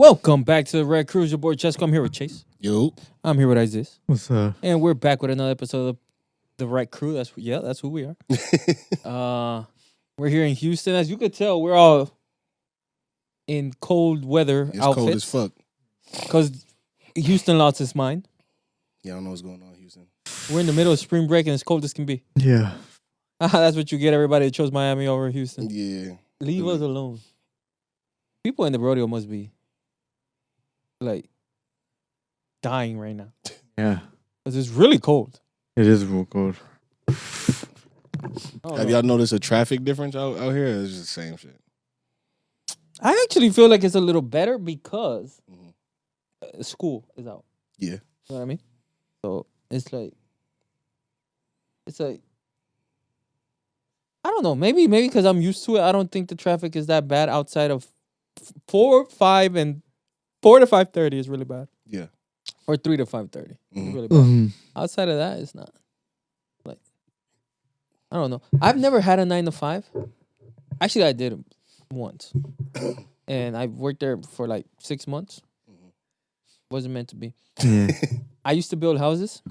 Welcome back to the Red Cruise. Your boy Chesco. I'm here with Chase. Yo. I'm here with Isaiah. What's up? And we're back with another episode of the Red Crew. That's who we are. We're here in Houston. As you could tell, we're all in cold weather It's outfits. cold as fuck. Because Houston lost its mind. Yeah, I don't know what's going on in Houston. We're in the middle of spring break and it's cold as can be. Yeah. That's what you get, everybody that chose Miami over Houston. Yeah. Leave us alone. People in the rodeo must be like dying right now. Yeah. Because it's really cold. It is real cold. Have y'all noticed a traffic difference out here? Or it's just the same shit. I actually feel like it's a little better because school is out. Yeah. You know what I mean? So it's like I don't know. Maybe because I'm used to it. I don't think the traffic is that bad outside of 4 to 5:30 is really bad. Yeah. Or 3 to 5:30. Mhm. Really bad. Outside of that, it's not. Like, I don't know. I've never had a 9 to 5. Actually, I did once. And I worked there for like 6 months. Wasn't meant to be. Yeah. I used to build houses.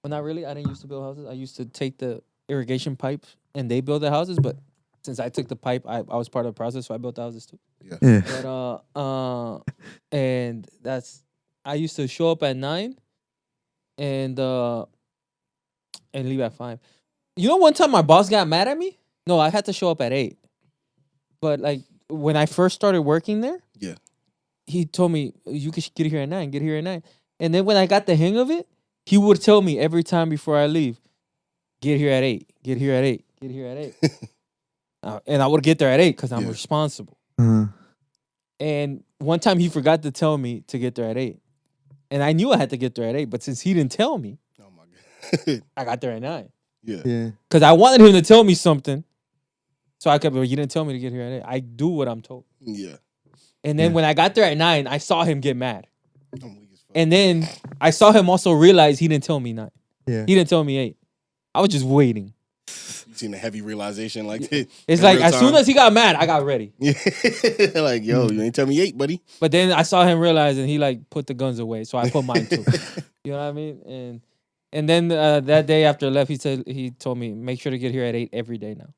Well, not really. I didn't used to build houses. I used to take the irrigation pipe and they build the houses. But since I took the pipe, I was part of the process, so I built the houses too. Yeah. But and I used to show up at 9 and leave at 5. You know, one time my boss got mad at me. No, I had to show up at 8. But like when I first started working there, Yeah. he told me you could get here at 9. Get here at 9. And then when I got the hang of it, he would tell me every time before I leave, get here at 8. Get here at 8. Get here at 8. And I would get there at 8 because I'm responsible. Uh-huh. And one time he forgot to tell me to get there at 8. And I knew I had to get there at 8. But since he didn't tell me, Oh my god. I got there at 9. Yeah. Yeah. Because I wanted him to tell me something. So I kept, you didn't tell me to get here at 8. I do what I'm told. Yeah. And then when I got there at 9, I saw him get mad. I'm weak as fuck. And then I saw him also realize he didn't tell me 9. Yeah. He didn't tell me 8. I was just waiting. You seen the heavy realization like this? It's in like real as soon time? as he got mad, I got ready. Yeah. Like, yo, you ain't tell me 8, buddy. But then I saw him realize and he like put the guns away. So I put mine too. You know what I mean? And then that day after I left, he told me, make sure to get here at 8 every day now.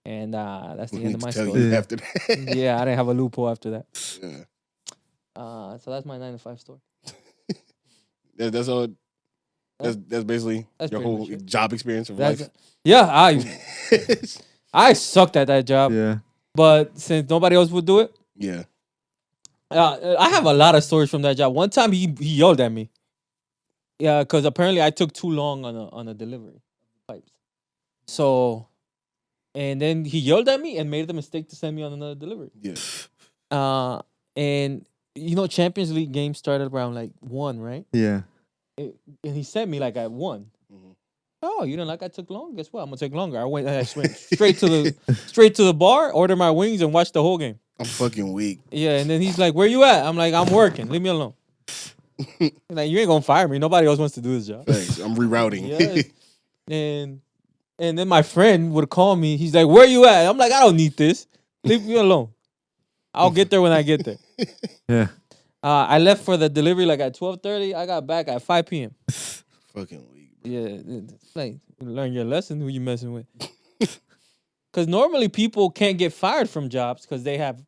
And that's the We end need of my to tell story. you after that. Yeah, I didn't have a loophole after that. Yeah. So that's my 9 to 5 story. That's all. That's basically That's your pretty whole much it. job experience of That's, life. yeah, I sucked at that job. Yeah. But since nobody else would do it, Yeah. I have a lot of stories from that job. One time he yelled at me. Yeah, because apparently I took too long on a delivery of pipes. So, and then he yelled at me and made the mistake to send me on another delivery. Yeah. And you know, Champions League games started around like 1, right? Yeah. And he sent me like at 1. Mhm. Oh, you didn't like I took long? Guess what? I'm gonna take longer. I went straight to the bar, ordered my wings, and watched the whole game. I'm fucking weak. Yeah, and then he's like, "Where you at?" I'm like, "I'm working. Leave me alone." He's like, you ain't gonna fire me. Nobody else wants to do this job. Thanks. I'm rerouting. Yeah. And then my friend would call me. He's like, "Where you at?" I'm like, "I don't need this. Leave me alone. I'll get there when I get there." Yeah. I left for the delivery like at 12:30. I got back at 5 p.m. Fucking weak. Bro. Yeah, it's like learn your lesson. Who you messing with? Because normally people can't get fired from jobs because they have,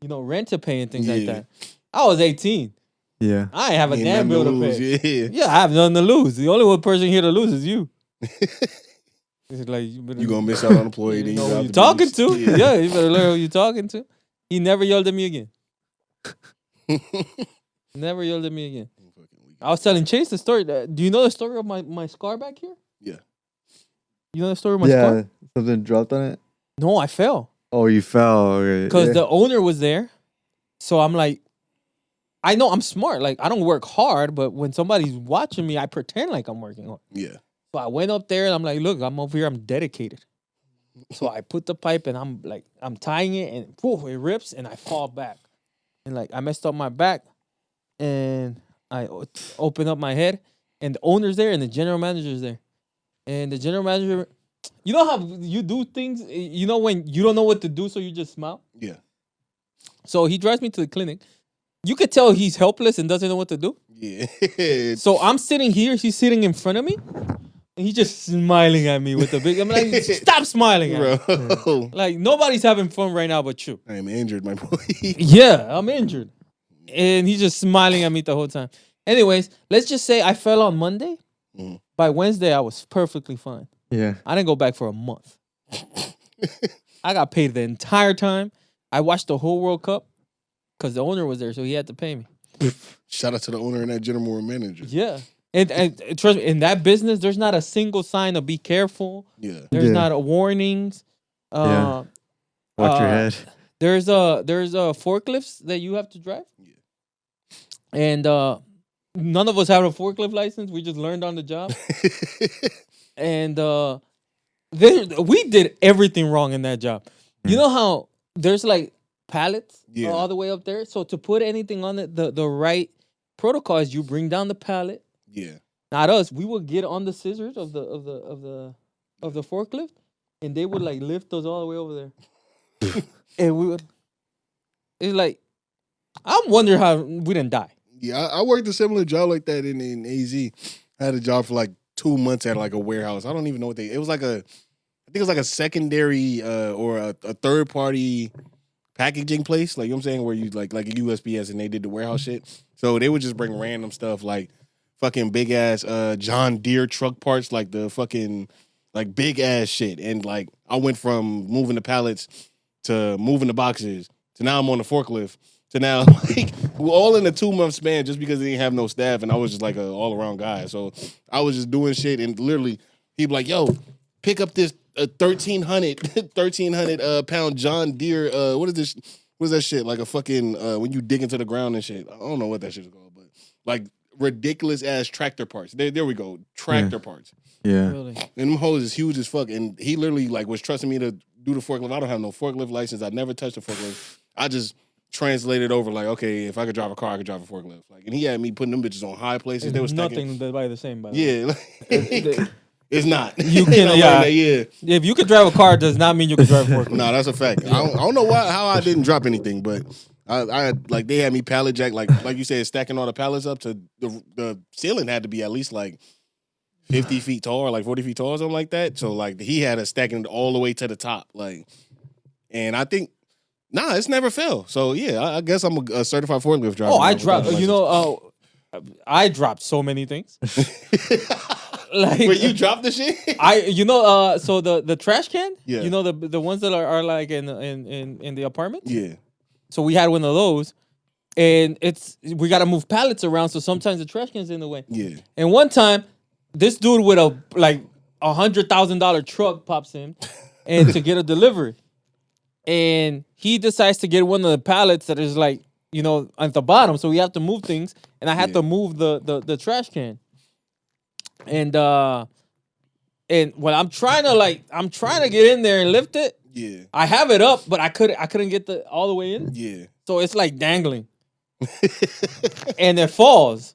rent to pay and things like Yeah. that. I was 18. Yeah. I ain't have a Ain't damn nothing bill to lose. pay. Yeah. Yeah, I have nothing to lose. The only one person here to lose is you. It's like You gonna miss out on employee. you Then know you who have you to talking be- to. Yeah, you better learn who you talking to. He never yelled at me again. Never yelled at me again. I'm fucking weak. I was telling Chase the story. Do you know the story of my scar back here? Yeah. You know the story of my scar? Yeah. Something dropped on it. No, I fell. Oh, you fell. Okay. Because Yeah. the owner was there. So I'm like, I know I'm smart. Like, I don't work hard, but when somebody's watching me, I pretend like I'm working hard. Yeah. So I went up there and I'm like, look, I'm over here. I'm dedicated. So I put the pipe and I'm tying it and poof, it rips and I fall back. And like, I messed up my back and I open up my head and the owner's there and the general manager's there. And the general manager, you know how you do things, when you don't know what to do, so you just smile? Yeah. So he drives me to the clinic. You could tell he's helpless and doesn't know what to do. Yeah. So I'm sitting here, he's sitting in front of me, and he's just smiling at me with a big. I'm like, stop smiling at me. Bro. Like nobody's having fun right now but you. I'm injured, my boy. Yeah, I'm injured, and he's just smiling at me the whole time. Anyways, let's just say I fell on Monday. Mhm. By Wednesday, I was perfectly fine. Yeah. I didn't go back for a month. I got paid the entire time. I watched the whole World Cup because the owner was there, so he had to pay me. Shout out to the owner and that general manager. Yeah. And trust me, in that business, there's not a single sign of be careful. Yeah. There's Yeah. not a warnings. Yeah. Watch your head. There's forklifts that you have to drive. Yeah. And none of us have a forklift license. We just learned on the job. And we did everything wrong in that job. You know how there's like pallets Yeah. all the way up there? So to put anything on it, the right protocol is you bring down the pallet. Yeah. Not us. We would get on the scissors of the forklift, and they would like lift us all the way over there. And we would. It's like, I'm wondering how we didn't die. Yeah, I worked a similar job like that in AZ. I had a job for like 2 months at like a warehouse. I don't even know what it was like I think it was like a secondary or a third party packaging place. Like, you know what I'm saying? Where you like a USPS and they did the warehouse shit. So they would just bring random stuff like fucking big ass John Deere truck parts, like the fucking like big ass shit. And like I went from moving the pallets to moving the boxes to now I'm on the forklift. So now, like, we're all in a 2 month span just because they didn't have no staff, and I was just like an all around guy. So I was just doing shit, and literally, he'd be like, "Yo, pick up this 1,300 pound John Deere. What is this? What is that shit? Like a fucking when you dig into the ground and shit. I don't know what that shit is called, but like ridiculous ass tractor parts. There we go, tractor parts. Yeah. Really. And them hoes is huge as fuck. And he literally like was trusting me to do the forklift. I don't have no forklift license. I never touched a forklift. I just translated over like, okay, if I could drive a car, I could drive a forklift. Like, and he had me putting them bitches on high places. They was nothing by the same. By the way. Yeah, like, it's not. You can, yeah. Yeah. If you could drive a car, does not mean you can drive a forklift. No, that's a fact. I don't know how I didn't drop anything, but I had, like they had me pallet jack like you said, stacking all the pallets up to the ceiling had to be at least like 50 feet tall or like 40 feet tall or something like that. So like he had us stacking it all the way to the top, like, and I think. Nah, it's never fell. So yeah, I guess I'm a certified forklift driver. Oh, I dropped. You know, I dropped so many things. Like, wait, you dropped the shit? So the trash can. Yeah. You know the ones that are like in the apartment. Yeah. So we had one of those, and we got to move pallets around. So sometimes the trash can's in the way. Yeah. And one time, this dude with a like $100,000 truck pops in, and to get a delivery. And he decides to get one of the pallets that is like, you know, at the bottom. So we have to move things. And I had to move the trash can. And when I'm trying to get in there and lift it. Yeah. I have it up, but I couldn't get all the way in. Yeah. So it's like dangling. And it falls.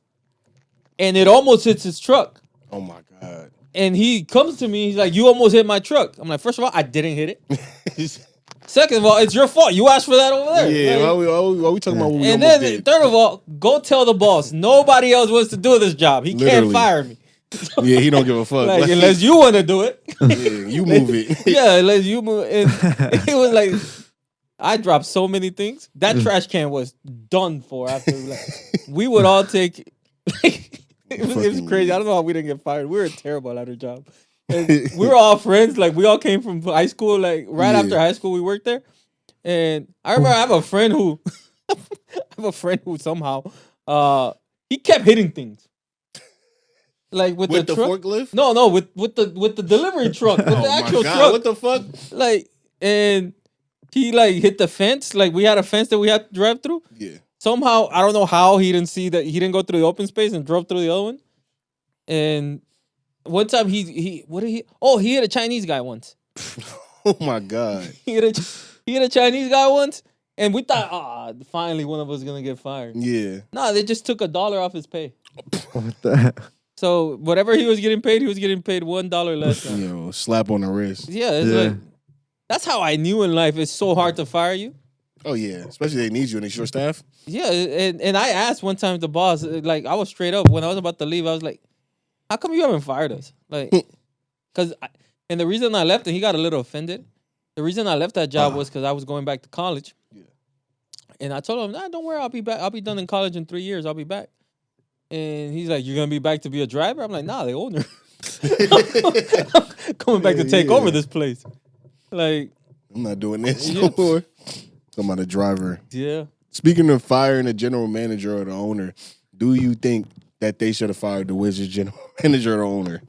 And it almost hits his truck. Oh my God. And he comes to me, he's like, "You almost hit my truck." I'm like, "First of all, I didn't hit it. Second of all, it's your fault. You asked for that over there." Yeah, Like, why we talking about what we and almost then did? third of all, go tell the boss. Nobody else wants to do this job. He Literally. can't fire me. Yeah, he don't give a fuck. Like, unless you want to do it. yeah, you move it. Yeah, unless you move. And it was like, I dropped so many things. That trash can was done for after. Like, we would all take. Like, it was crazy. I don't know how we didn't get fired. We were terrible at our job. And we were all friends. Like, we all came from high school. Like, right after high school, we worked there. And I remember I have a friend who somehow he kept hitting things. Like with the truck. forklift? No, with the delivery truck, with the actual truck. What the fuck? Like, and he like hit the fence. Like, we had a fence that we had to drive through. Yeah. Somehow, I don't know how he didn't see that. He didn't go through the open space and drove through the other one. And one time he hit a Chinese guy once. Oh my God. He hit a Chinese guy once, and we thought, finally one of us is gonna get fired. Yeah. No, they just took $1 off his pay. What the? So whatever he was getting paid $1 less. Now. Yo, slap on the wrist. Yeah, it's like that's how I knew in life. It's so hard to fire you. Oh yeah, especially they need you and they short staff. Yeah, and I asked one time the boss, like I was straight up when I was about to leave. I was like, "How come you haven't fired us?" Like, and the reason I left, and he got a little offended. The reason I left that job was because I was going back to college. Yeah. And I told him, "Nah, don't worry, I'll be back. I'll be done in college in 3 years. I'll be back." And he's like, "You're gonna be back to be a driver?" I'm like, "Nah, the owner. Coming back to take over this place." Like, I'm not doing this Yeah. no more. I'm not a driver. yeah. Speaking of firing the general manager or the owner, do you think that they should have fired the Wizards general manager or the owner?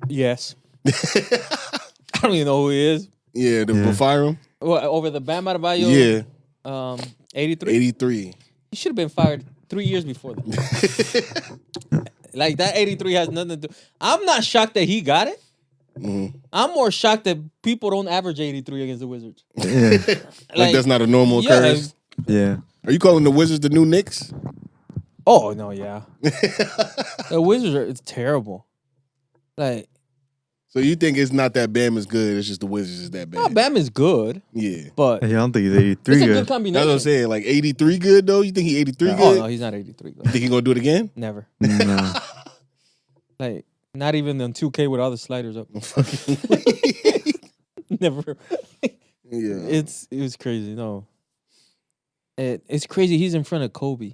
Yes. I don't even know who he is. Yeah, to fire him? What, over the Bam Adebayo? Yeah, 83? 83. He should have been fired 3 years before that. Like, that 83 has nothing to do. I'm not shocked that he got it. Mm-hmm. I'm more shocked that people don't average 83 against the Wizards. Yeah. Like that's not a normal occurrence. Yeah. Are you calling the Wizards the new Knicks? Oh, no, yeah. The Wizards are it's terrible. Like, So you think it's not that Bam is good, it's just the Wizards is that bad? well, Bam is good, Yeah. but I don't think he's 83 it's a good good. combination. That's what I'm saying. Like 83 good though? You think he 83 Oh, good? no, he's not 83 good. You think he gonna do it again? Never. No. Like, not even on 2K with all the sliders up. Never. Yeah. It was crazy. No. It's crazy. He's in front of Kobe.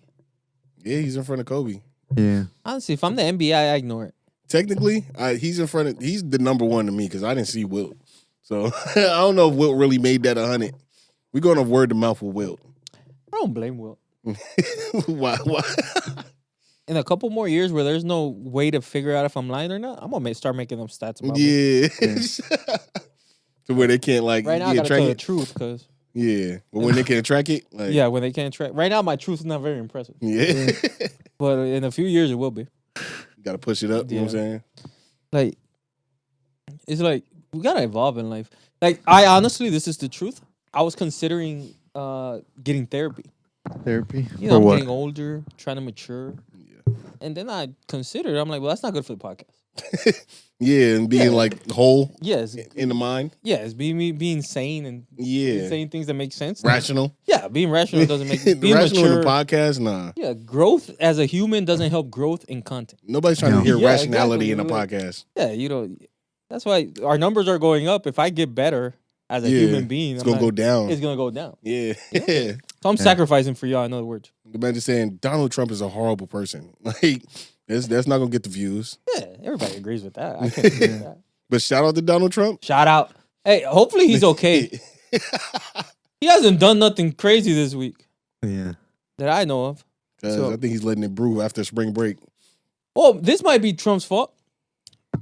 Yeah, he's in front of Kobe. Yeah. Honestly, if I'm the NBA, I ignore it. Technically, he's in front of. He's the number one to me because I didn't see Wilt. So I don't know if Wilt really made that 100. We're going to word of mouth with Wilt. I don't blame Will. Why? In a couple more years where there's no way to figure out if I'm lying or not, I'm gonna start making them stats about me. Yeah. To where they can't like Right now, I gotta track tell the it. truth, because Yeah, but when they can't track it, like yeah, when they can't track. Right now, my truth is not very impressive, yeah, but in a few years, it will be. you gotta push it up. You know what I'm saying? Like, it's like we gotta evolve in life. Like, I honestly, this is the truth. I was considering getting therapy. Therapy? You know, For I'm what? getting older, trying to mature. Yeah. And then I considered, I'm like, well, that's not good for the podcast. Yeah, and being Yeah. like whole Yes, in the mind. yes, being sane and Yeah, saying things that make sense. rational. Yeah, being rational doesn't make being rational mature. in the podcast. Nah, Yeah, growth as a human doesn't help growth in content. nobody's trying No. to hear Yeah, rationality in a exactly. podcast. Yeah, you know, that's why our numbers are going up. If I get better as a Yeah, human being, It's I'm gonna not- go down. It's gonna go down. Yeah. So I'm sacrificing for y'all. In other words, Imagine saying Donald Trump is a horrible person. Like that's not gonna get the views. yeah, everybody agrees with that. I can't agree with that. But shout out to Donald Trump. Shout out. Hey, hopefully he's okay. He hasn't done nothing crazy this week Yeah. that I know of. 'Cause So- I think he's letting it brew after spring break. Oh, this might be Trump's fault.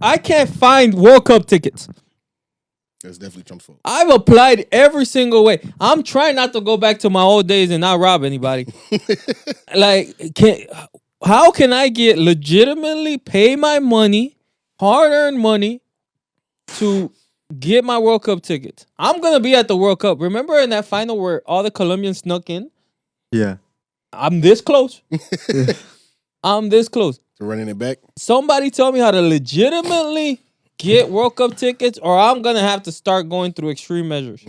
I can't find World Cup tickets. That's definitely Trump's fault. I've applied every single way. I'm trying not to go back to my old days and not rob anybody. Like, how can I get legitimately pay my money, hard-earned money, to get my World Cup tickets? I'm gonna be at the World Cup. Remember in that final where all the Colombians snuck in? Yeah. I'm this close. I'm this close. So running it back. Somebody tell me how to legitimately get World Cup tickets, or I'm gonna have to start going through extreme measures.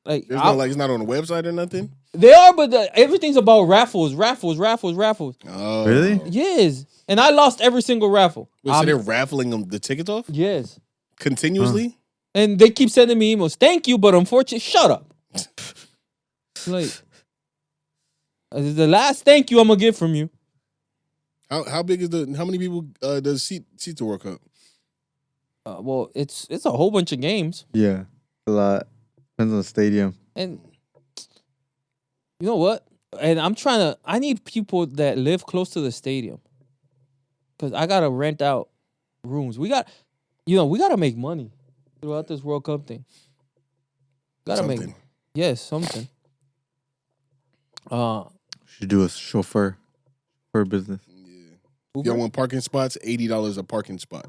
Like, There's no like it's not on the website or nothing. they are, but everything's about raffles. Oh, Really? Yes, and I lost every single raffle. Wait, so they're raffling them the tickets off Yes, continuously. and they keep sending me emails. Thank you, but unfortunately, shut up. Like, the last thank you I'm gonna get from you. How big is how many people does seat the World Cup? Well, it's a whole bunch of games, Yeah. A lot. Depends on the stadium. and you know what? And I need people that live close to the stadium, because I gotta rent out rooms. We gotta make money throughout this World Cup thing. Gotta make something. Should do a chauffeur for business. If y'all want parking spots, $80 a parking spot.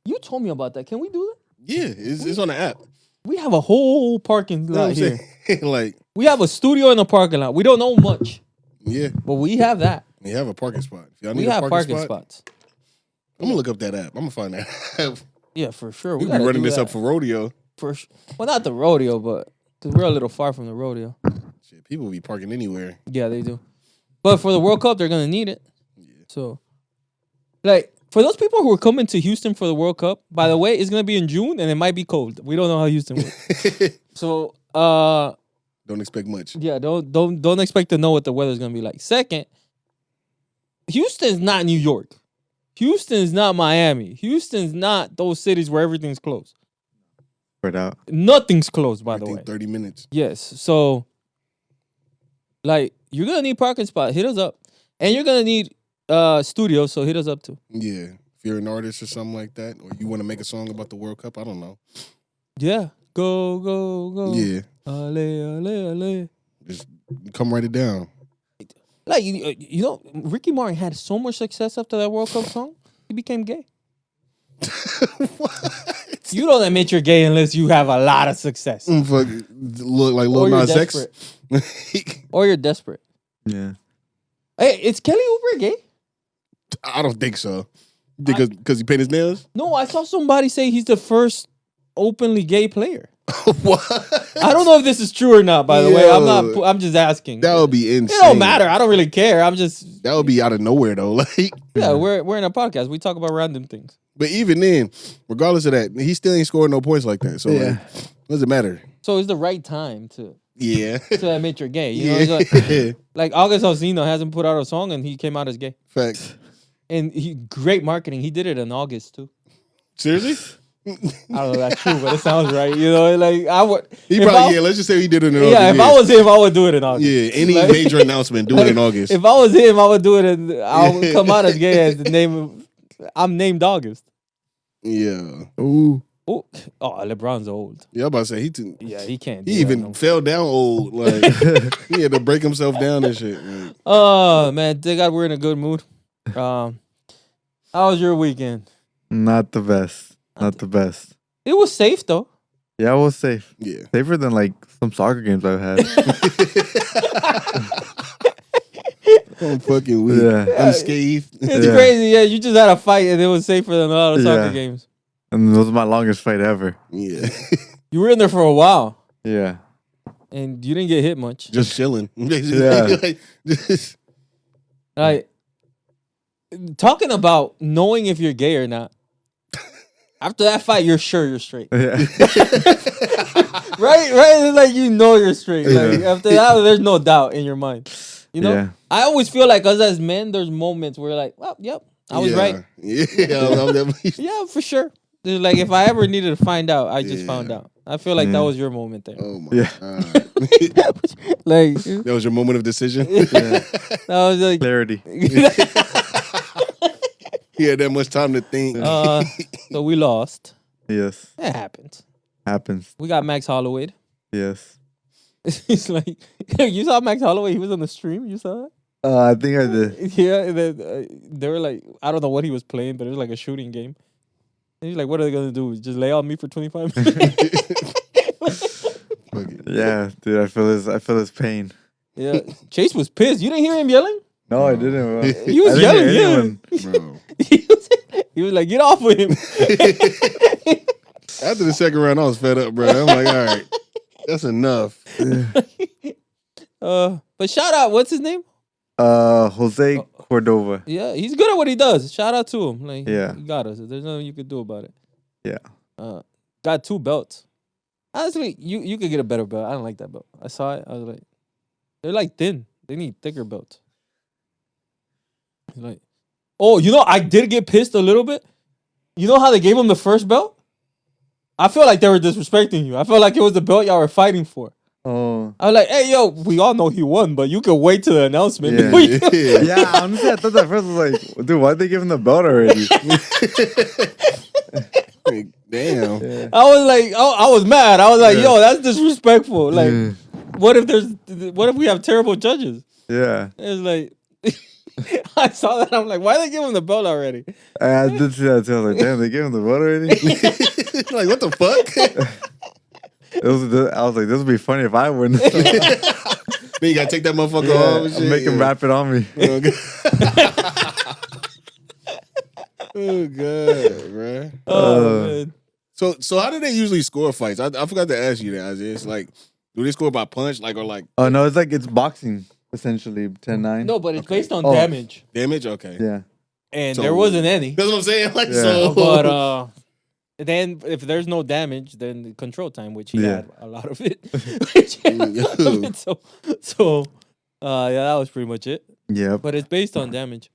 You told me about that. Can we do that? Yeah, it's on the app. We have a whole parking You know what lot I'm here. saying? Like, We have a studio in the parking lot. We don't know much, yeah, but we have that. they have a parking spot. If y'all need We a have parking spot, spots. I'm gonna look up that app. I'm gonna find that app. Yeah, for sure. We be gotta running do this that. up for rodeo. For well, not the rodeo, but Because we're a little far from the rodeo. Shit, people be parking anywhere. Yeah, they do. But for the World Cup, they're gonna need it. Yeah. So, like, for those people who are coming to Houston for the World Cup, by the way, it's gonna be in June and it might be cold. We don't know how Houston works. So, Don't expect much. yeah, don't expect to know what the weather's gonna be like. Second, Houston's not New York. Houston's not Miami. Houston's not those cities where everything's closed. Spread out. Nothing's closed, by I the way. think 30 minutes. Yes. So, like, you're gonna need parking spot. Hit us up, and you're gonna need studios. So hit us up too. Yeah. If you're an artist or something like that, or you want to make a song about the World Cup, I don't know. Yeah. Go go go. Yeah. Ale ale ale. Just come write it down. Like you know, Ricky Martin had so much success after that World Cup song. He became gay. What? You don't admit you're gay unless you have a lot of success, Fuck, look like or Lil you're Nas X. desperate, or you're desperate. Yeah. Hey, is Kelly Oubre gay? I don't think so. Because he painted his nails? No, I saw somebody say he's the first openly gay player. What? I don't know if this is true or not. By the way, I'm Yo. not. I'm just asking. That would be insane. It don't matter. I don't really care. I'm just. That would be out of nowhere though. Like, Yeah, we're in a podcast. We talk about random things. but even then, regardless of that, he still ain't scoring no points like that. So Yeah. like, what does it matter? So it's the right time to Yeah. admit you're gay. You know, Yeah. it's like August Alsina hasn't put out a song and he came out as gay. Facts. And great marketing. He did it in August too. Seriously? I don't know if that's true, but it sounds right. You know, like I would. He if probably, I- let's just say he did it in Yeah, August. if I was him, I would do it in August. Yeah, any Like- major announcement, do it in August. If I was him, I would do it and I would come out as gay as the name of. I'm named August. Yeah. Ooh. Oh, LeBron's old. Yeah, I'm about to say, Yeah, he can't. Do he that even no. fell down old. Like, he had to break himself down and shit. Like, Oh man, thank God we're in a good mood. How was your weekend? Not the best. Not the best. It was safe though. Yeah, I was safe. yeah. Safer than like some soccer games I've had. I'm fucking weak. Yeah. Unscathed. It's Yeah. crazy. Yeah, you just had a fight and it was safer than a lot of soccer Yeah. games. And it was my longest fight ever. Yeah. You were in there for a while Yeah. and you didn't get hit much. Just chilling. Yeah. Like, just- Like talking about knowing if you're gay or not. After that fight, you're sure you're straight. Yeah. Right? It's like you know you're straight. Like Yeah. after that, there's no doubt in your mind. You know? Yeah. I always feel like us as men, there's moments where like, well, yep, I was yeah. right. Yeah. I'm definitely- Yeah, for sure. There's like if I ever needed to find out, I just Yeah. found out. I feel like that Yeah. was your moment there. Oh my Yeah. God. Like That was your moment of decision. that was like Clarity. He had that much time to think. so we lost. Yes. It happens. Happens. We got Max Holloway. Yes. He's like, you saw Max Holloway? He was on the stream. You saw it? I think I did. Yeah. And then, they were like, I don't know what he was playing, but it was like a shooting game. And he's like, what are they gonna do? Just lay on me for 25 minutes? Fuck it. Yeah, dude. I feel his pain. Yeah. Chase was pissed. You didn't hear him yelling? No, I didn't. Bro. He was I didn't yelling. hear Yeah. anyone. Bro. He was like, get off of him. After the second round, I was fed up, bro. I'm like, all right, that's enough. But shout out, what's his name? Jose Cordova. Yeah, he's good at what he does. Shout out to him. Like, Yeah. he got us. There's nothing you could do about it. Yeah. Got 2 belts. Honestly, you could get a better belt. I don't like that belt. I saw it. I was like, they're like thin. They need thicker belts. Like, oh, you know, I did get pissed a little bit. You know how they gave him the first belt? I feel like they were disrespecting you. I felt like it was the belt y'all were fighting for. Oh. I was like, hey, yo, we all know he won, but you could wait till the announcement. Yeah. Yeah. Yeah, honestly, I thought that first was like, dude, why'd they give him the belt already? Like, damn. Yeah. I was like, oh, I was mad. I was like, Yeah. yo, that's disrespectful. Like, Yeah. what if we have terrible judges? Yeah. It's like, I saw that. I'm like, why they give him the belt already? I did see that too. I was like, damn, they gave him the belt already? Like, what the fuck? I was like, this would be funny if I win. Then you gotta take that motherfucker off and shit. Make him wrap it on me. Oh god, bro. Oh, man. So how do they usually score fights? I forgot to ask you that. It's like Do they score by punch, like or like Oh no, it's boxing essentially. 10-9. No, but it's Okay. based on Oh. damage, damage? Okay, Yeah. and So- there wasn't any. that's what I'm saying. Like Yeah. so, But then if there's no damage, then the control time, which he Yeah. had a lot of it. Which he had a lot of it. So yeah, that was pretty much it. Yep. But it's based on damage.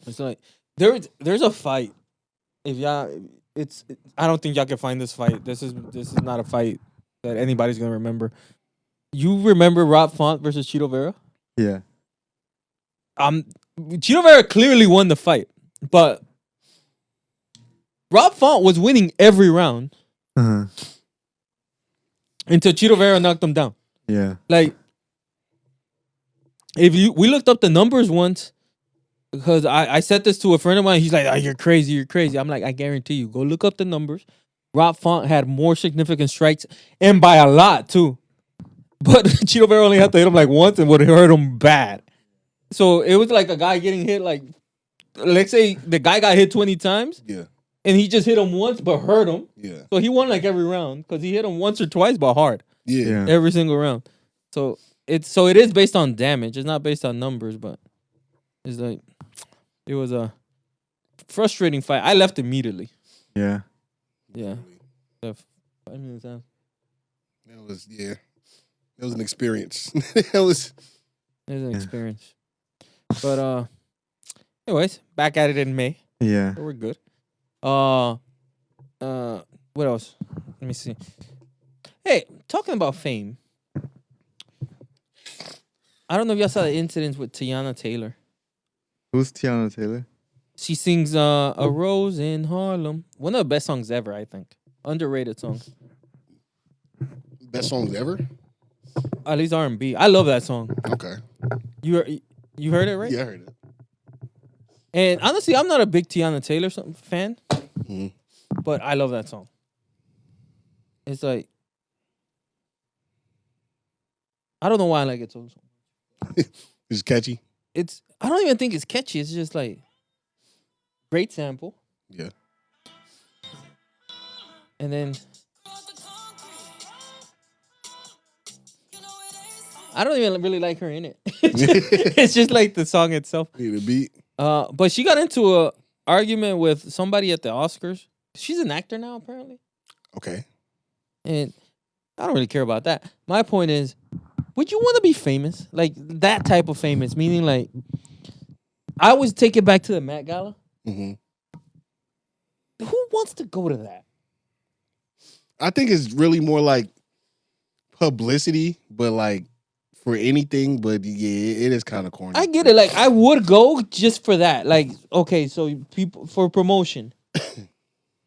It's like there's a fight. If y'all, I don't think y'all can find this fight. This is not a fight that anybody's gonna remember. You remember Rob Font versus Chito Vera? Yeah. Chito Vera clearly won the fight, but Rob Font was winning every round Uh-huh. until Chito Vera knocked him down. Yeah. Like, we looked up the numbers once because I said this to a friend of mine. He's like, "Oh, you're crazy, you're crazy." I'm like, I guarantee you, go look up the numbers. Rob Font had more significant strikes, and by a lot too. But Chito Vera only had to hit him like once and would hurt him bad. So it was like a guy getting hit like, let's say the guy got hit 20 times yeah, and he just hit him once but hurt him. yeah, So he won like every round because he hit him once or twice but hard yeah. Yeah. every single round. So it is based on damage. It's not based on numbers, but it's like it was a frustrating fight. I left immediately. Yeah. Yeah. Left 5 minutes out. That was That was an experience. That was It was an experience. But anyways, back at it in May. Yeah. So we're good. What else? Let me see. Hey, talking about fame. I don't know if y'all saw the incidents with Tiana Taylor. Who's Tiana Taylor? She sings "A Rose in Harlem." One of the best songs ever, I think. Underrated song. best songs ever. At least R&B. I love that song. Okay. You heard it, right? Yeah, I heard it. And honestly, I'm not a big Tiana Taylor fan, Mhm. but I love that song. It's like I don't know why I like it so. It's catchy. I don't even think it's catchy. It's just like great sample, Yeah. and then I don't even really like her in it. It's just like the song itself. Need a beat. But she got into a argument with somebody at the Oscars. She's an actor now, apparently. Okay. And I don't really care about that. My point is, would you want to be famous? Like that type of famous, meaning like, I always take it back to the Met Gala. hmm Who wants to go to that? I think it's really more like publicity, but like for anything. But yeah, it is kind of corny. I get it. Like I would go just for that. Like, okay, so people for promotion.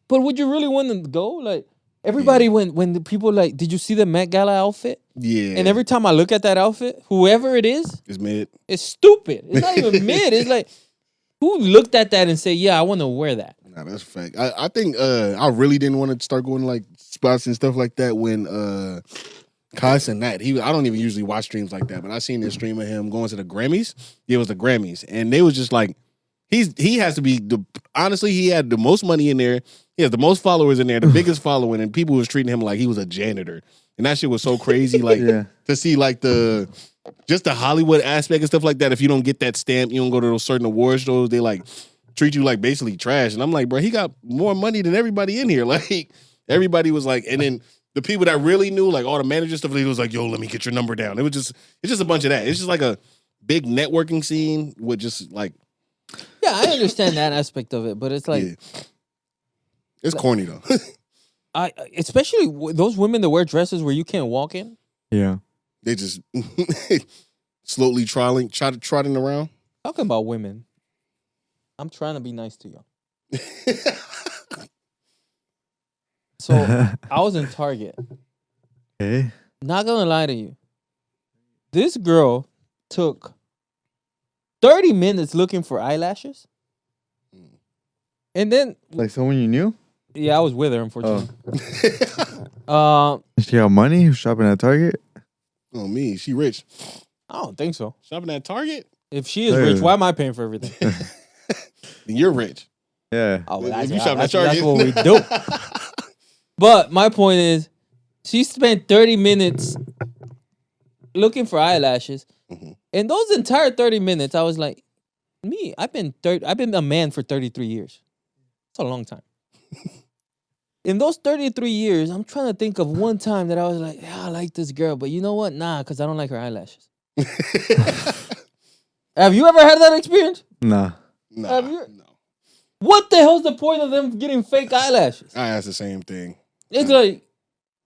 But would you really want to go? Like everybody when the people like, did you see the Met Gala outfit? Yeah. And every time I look at that outfit, whoever it is, it's mid. it's stupid. It's not even mid. It's like, who looked at that and say, yeah, I want to wear that? Nah, that's a fact. I think I really didn't want to start going to like spots and stuff like that when Kai Cenat, I don't even usually watch streams like that, but I seen this stream of him going to the Grammys. Yeah, it was the Grammys. And they was just like, he has to be honestly, he had the most money in there. He has the most followers in there, the biggest following, and people was treating him like he was a janitor. And that shit was so crazy. Like Yeah. to see like just the Hollywood aspect and stuff like that. If you don't get that stamp, you don't go to those certain award shows, they like treat you like basically trash. And I'm like, bro, he got more money than everybody in here. Like everybody was like, and then the people that really knew, like all the managers stuff, he was like, yo, let me get your number down. It's just a bunch of that. It's just like a big networking scene with just like, Yeah, I understand that aspect of it, but it's like, yeah. It's corny though. especially those women that wear dresses where you can't walk in. Yeah. They just slowly trotting around. Talking about women, I'm trying to be nice to you. So I was in Target. Okay. Not gonna lie to you, this girl took 30 minutes looking for eyelashes, and then Like someone you knew? yeah, I was with her, unfortunately. Does she have money? Shopping at Target? Oh, me, she rich. I don't think so. Shopping at Target? If she is rich, Hey. why am I paying for everything? Then you're rich. Yeah. Oh, If that's, you shop at that's Target. what we do. But my point is, She spent 30 minutes looking for eyelashes. And those entire 30 minutes, I was like, I've been a man for 33 years. It's a long time. In those 33 years, I'm trying to think of one time that I was like, yeah, I like this girl, but you know what? Nah, because I don't like her eyelashes. Have you ever had that experience? Nah. Have you? No. What the hell's the point of them getting fake eyelashes? I ask the same thing. It's like,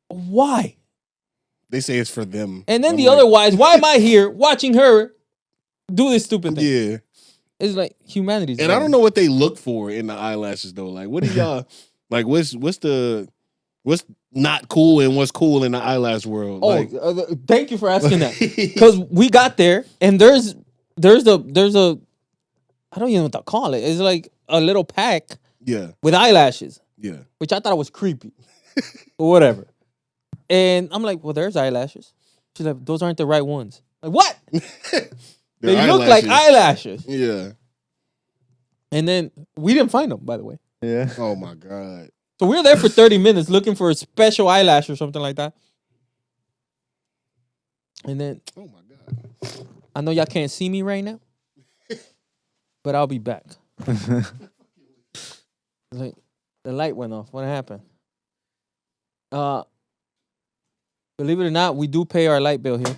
why? They say it's for them. And then the other wise, why am I here watching her do this stupid thing? Yeah. It's like humanity's. And I don't know what they look for in the eyelashes though. Like, what do y'all like? What's not cool and what's cool in the eyelash world? Oh, like, thank you for asking that. Because we got there, and there's a I don't even know what to call it. It's like a little pack. Yeah. With eyelashes. Yeah. Which I thought was creepy. Or whatever. And I'm like, well, there's eyelashes. She's like, those aren't the right ones. Like, what? They look like eyelashes. Yeah. And then we didn't find them, by the way. Yeah. Oh my God. So we were there for 30 minutes looking for a special eyelash or something like that. And then, oh my God. I know y'all can't see me right now, but I'll be back. Like, the light went off. What happened? Believe it or not, we do pay our light bill here.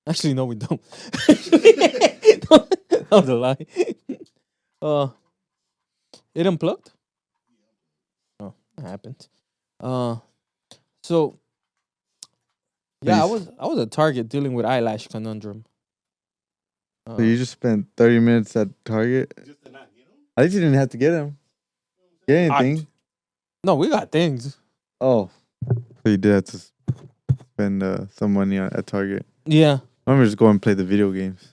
Actually, no, we don't. That was a lie. It unplugged? Oh, that happened. So yeah, I was a target dealing with eyelash conundrum. So you just spent 30 minutes at Target? Just to not get them? At least you didn't have to get them. Get anything? No, we got things. Oh. So you did have to spend some money at Target. Yeah. I remember just going and play the video games.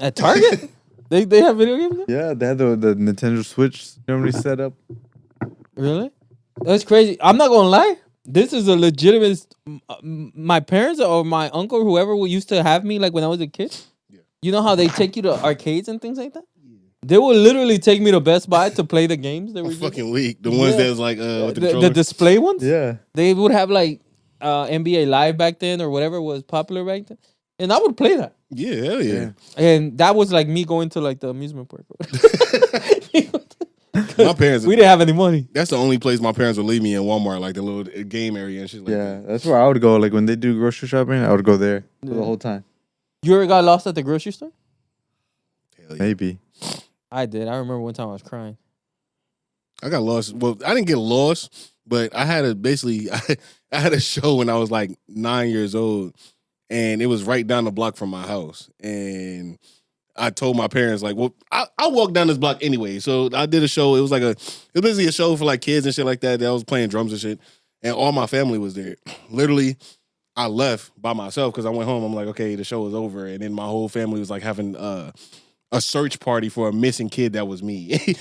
At Target? they have video games there? Yeah, they had the Nintendo Switch normally set up. Really? That's crazy. I'm not gonna lie. This is a legitimate. My parents or my uncle, whoever used to have me, like when I was a kid. Yeah. You know how they take you to arcades and things like that. Yeah. They would literally take me to Best Buy to play the games. They were fucking weak. The ones that was like with the display ones. Yeah. They would have like NBA Live back then or whatever was popular back then, and I would play that. Yeah, hell yeah. And that was like me going to like the amusement park. My parents, we didn't have any money. That's the only place my parents would leave me in Walmart, like the little game area and shit like that. Yeah, that's where I would go. Like when they do grocery shopping, I would go there for the whole time. You ever got lost at the grocery store? Hell yeah. Maybe. I did. I remember one time I was crying. I got lost. Well, I didn't get lost, but I had I had a show when I was like 9 years old, and it was right down the block from my house. And I told my parents, like, well, I walked down this block anyway. So I did a show. It was basically a show for like kids and shit like that. I was playing drums and shit. And all my family was there. Literally, I left by myself because I went home. I'm like, okay, the show is over. And then my whole family was like having a search party for a missing kid that was me.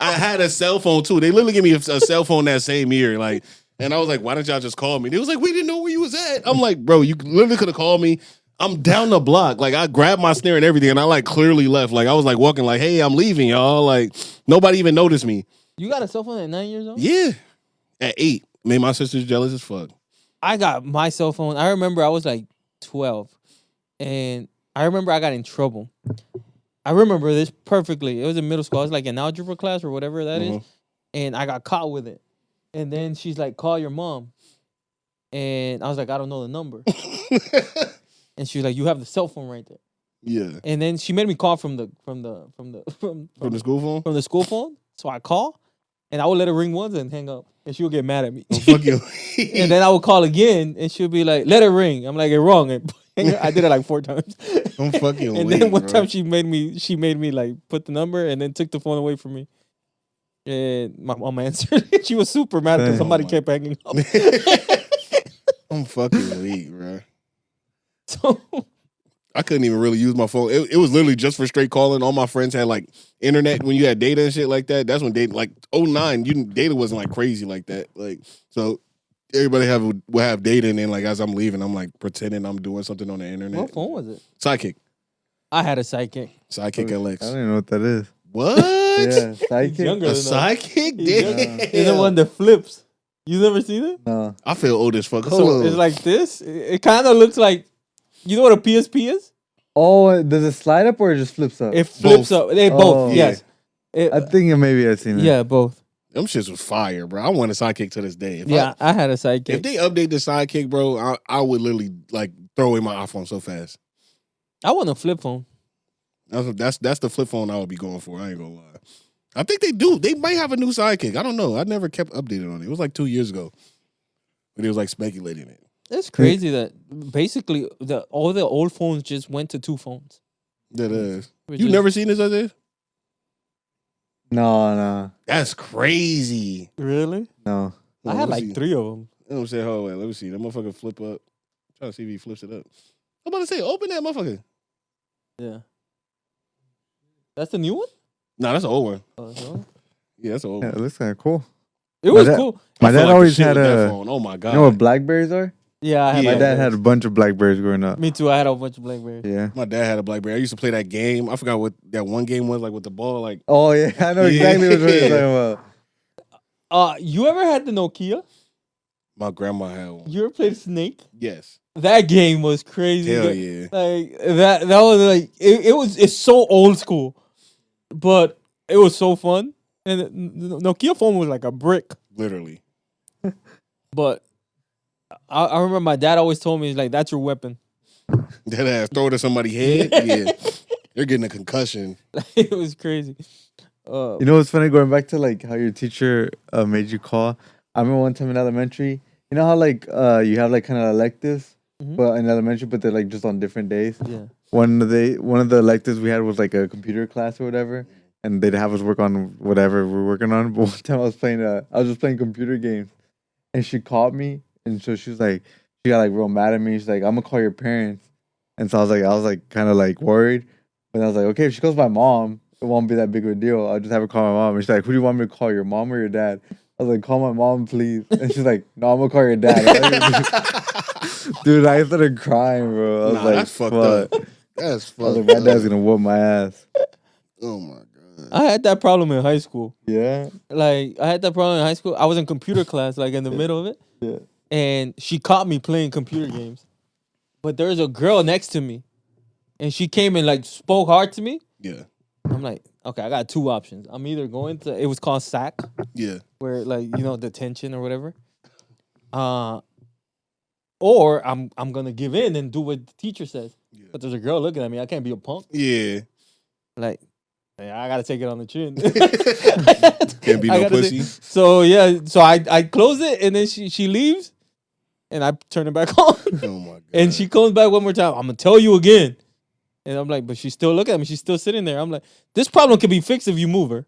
I had a cell phone too. They literally gave me a cell phone that same year. Like, and I was like, why didn't y'all just call me? They was like, we didn't know where you was at. I'm like, bro, you literally could have called me. I'm down the block. Like, I grabbed my snare and everything, and I like clearly left. Like, I was like walking like, hey, I'm leaving, y'all. Like, nobody even noticed me. You got a cell phone at 9 years old? Yeah. At 8. Made my sisters jealous as fuck. I got my cell phone. I remember I was like 12. And I remember I got in trouble. I remember this perfectly. It was in middle school. I was like in algebra class or whatever that is. And I got caught with it. And then she's like, call your mom. And I was like, I don't know the number. And she was like, you have the cell phone right there. Yeah. And then she made me call from the school phone? From the school phone. So I call and I would let her ring once and hang up. And she would get mad at me. Oh, fuck you. And then I would call again and she would be like, let her ring. I'm like, you're wrong. And I did it like 4 times. I'm fucking And then one time she made me like put the number and then took the phone away from me. And my mom answered. She was super mad because somebody kept hanging up. I'm fucking weak, bro. So I couldn't even really use my phone. It was literally just for straight calling. All my friends had like internet when you had data and shit like that. That's when data, like 09, data wasn't like crazy like that. Like, so everybody would have data, and then like as I'm leaving, I'm like pretending I'm doing something on the internet. What phone was it? Sidekick. I had a Sidekick. Sidekick LX. I don't even know what that is. What? Yeah, Sidekick. Younger A than Sidekick? It's the one that flips. You never seen it? No. I feel old as fuck. So Hold it's on. like this. It kind of looks like, you know what a PSP is? Oh, does it slide up or it just flips up? It flips Both. up. They Oh. both. Yes. I think maybe I've seen it. Yeah, both. Them shits was fire, bro. I want a sidekick to this day. If Yeah, I had a sidekick. if they update the sidekick, bro, I would literally like throw away my iPhone so fast. I want a flip phone. That's the flip phone I would be going for. I ain't gonna lie. I think they do. They might have a new sidekick. I don't know. I never kept updated on it. It was like 2 years ago when it was like speculating it. It's crazy that basically all the old phones just went to 2 phones. That is. Which You is- never seen this other? No. That's crazy. Really? No. I had like 3 of them. Let me say, hold on, let me see. That motherfucker flip up. Trying to see if he flips it up. I'm about to say, open that motherfucker. Yeah. That's the new one? Nah, that's an old one. Oh, no. Yeah, that's an old Yeah, it one. looks kind of cool. It was dad- cool. My I feel dad like the always shit had with that a. phone. Oh my god. You know what Blackberries are? Yeah, I had Yeah. My dad had a Blackberries. bunch of Blackberries growing up. Me too. I had a bunch of Blackberries. Yeah. My dad had a BlackBerry. I used to play that game. I forgot what that one game was, like with the ball. Like, Oh yeah, I know exactly what you're Yeah. talking about. You ever had the Nokia? my grandma had one. You ever played Snake? Yes. That game was crazy. Hell yeah. Like that was like it's so old school, but it was so fun. And the Nokia phone was like a brick. Literally. But I remember my dad always told me, he's like, that's your weapon. That ass throw it at somebody's head. Yeah. They're getting a concussion. It was crazy. You know what's funny? Going back to like how your teacher made you call. I remember one time in elementary. You know how like you have like kind of electives, Mhm. but in elementary, but they're like just on different days. Yeah. One of the electives we had was like a computer class or whatever, and they'd have us work on whatever we're working on. But one time I was just playing computer games, and she called me, and so she got like real mad at me. She's like, "I'm gonna call your parents," and so I was like kind of like worried, but I was like, "Okay, if she calls my mom, it won't be that big of a deal. I'll just have her call my mom." And she's like, "Who do you want me to call, your mom or your dad?" I was like, "Call my mom, please." And she's like, "No, I'm gonna call your dad." Dude, I started crying, bro. I was Nah, like, that's fucked "Fuck." up. That's I was fucked like, my dad's up. gonna whoop my ass. Oh my god. I had that problem in high school. Yeah. Like I had that problem in high school. I was in computer class, like in the middle of it. Yeah. And she caught me playing computer games. But there's a girl next to me. And she came and like spoke hard to me. Yeah. I'm like, okay, I got 2 options. I'm either going to, it was called SAC, Yeah. where like, detention or whatever. Or I'm gonna give in and do what the teacher says. Yeah. But there's a girl looking at me. I can't be a punk. Yeah. Like, yeah, I gotta take it on the chin. Can't be I no gotta pussy. So yeah, so I close it and then she leaves, and I turn it back on. Oh my god. And she comes back one more time. I'm gonna tell you again. And I'm like, but she's still looking at me. She's still sitting there. I'm like, this problem can be fixed if you move her.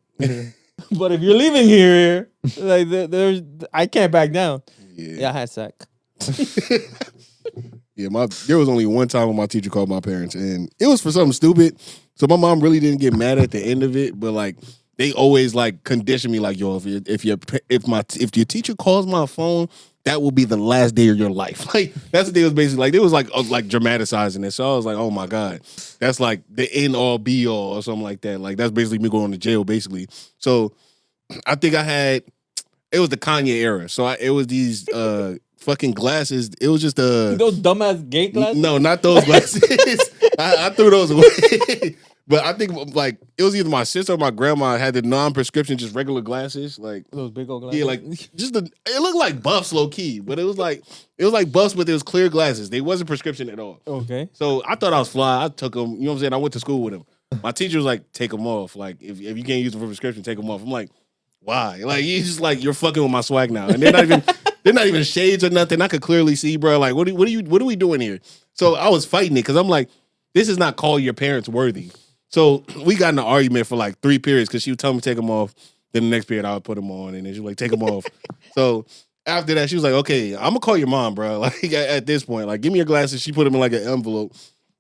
But if you're leaving here, like there's, I can't back down. Yeah, I had sack. Yeah, there was only one time when my teacher called my parents, and it was for something stupid. So my mom really didn't get mad at the end of it, but like they always like condition me like, yo, if your teacher calls my phone, that will be the last day of your life. Like that's what they was basically like. They was like dramatizing it. So I was like, oh my god, that's like the end all be all or something like that. Like that's basically me going to jail basically. So I think it was the Kanye era. So it was these fucking glasses. It was just Those dumbass gay glasses. no, not those glasses. I threw those away. But I think like it was either my sister or my grandma had the non-prescription, just regular glasses. Like Those big old glasses. yeah, like it looked like Buffs low key, but it was like Buffs, but it was clear glasses. They wasn't prescription at all. Okay. So I thought I was fly. I took them. You know what I'm saying? I went to school with them. My teacher was like, "Take them off. Like if you can't use them for prescription, take them off." I'm like, "Why?" Like he's just like, "You're fucking with my swag now," and they're not even shades or nothing. I could clearly see, bro. Like what are we doing here? So I was fighting it because I'm like, this is not call your parents worthy. So we got in an argument for like 3 periods because she would tell me to take them off. Then the next period I would put them on, and then she would like take them off. So after that, she was like, "Okay, I'm gonna call your mom, bro." Like at this point, like give me your glasses. She put them in like an envelope,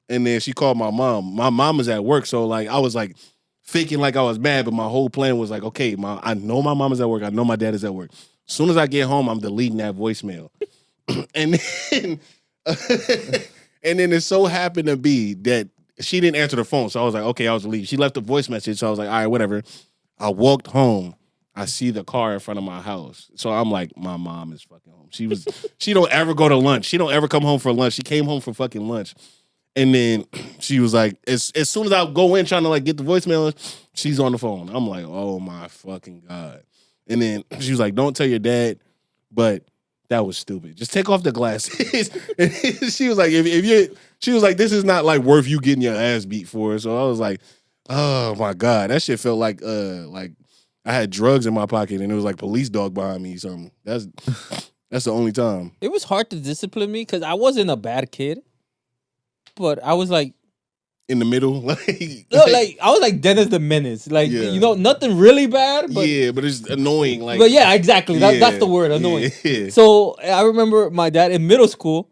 and then she called my mom. My mom was at work, so like I was like faking like I was mad, but my whole plan was like, okay, I know my mom is at work. I know my dad is at work. As soon as I get home, I'm deleting that voicemail. And then and then it so happened to be that she didn't answer the phone. So I was like, okay, I was leaving. She left a voice message. So I was like, all right, whatever. I walked home. I see the car in front of my house. So I'm like, my mom is fucking home. She don't ever go to lunch. She don't ever come home for lunch. She came home for fucking lunch. And then she was like, as soon as I go in trying to like get the voicemail, she's on the phone. I'm like, oh my fucking God. And then she was like, don't tell your dad, but that was stupid. Just take off the glasses. And she was like, she was like, this is not like worth you getting your ass beat for. So I was like, oh my God. That shit felt like I had drugs in my pocket and it was like police dog behind me or something. That's the only time. It was hard to discipline me because I wasn't a bad kid, but I was like in the middle, like I was like Dennis the Menace, like nothing really bad, but but it's annoying. Like, but yeah, exactly. That's the word, annoying. Yeah. So I remember my dad in middle school,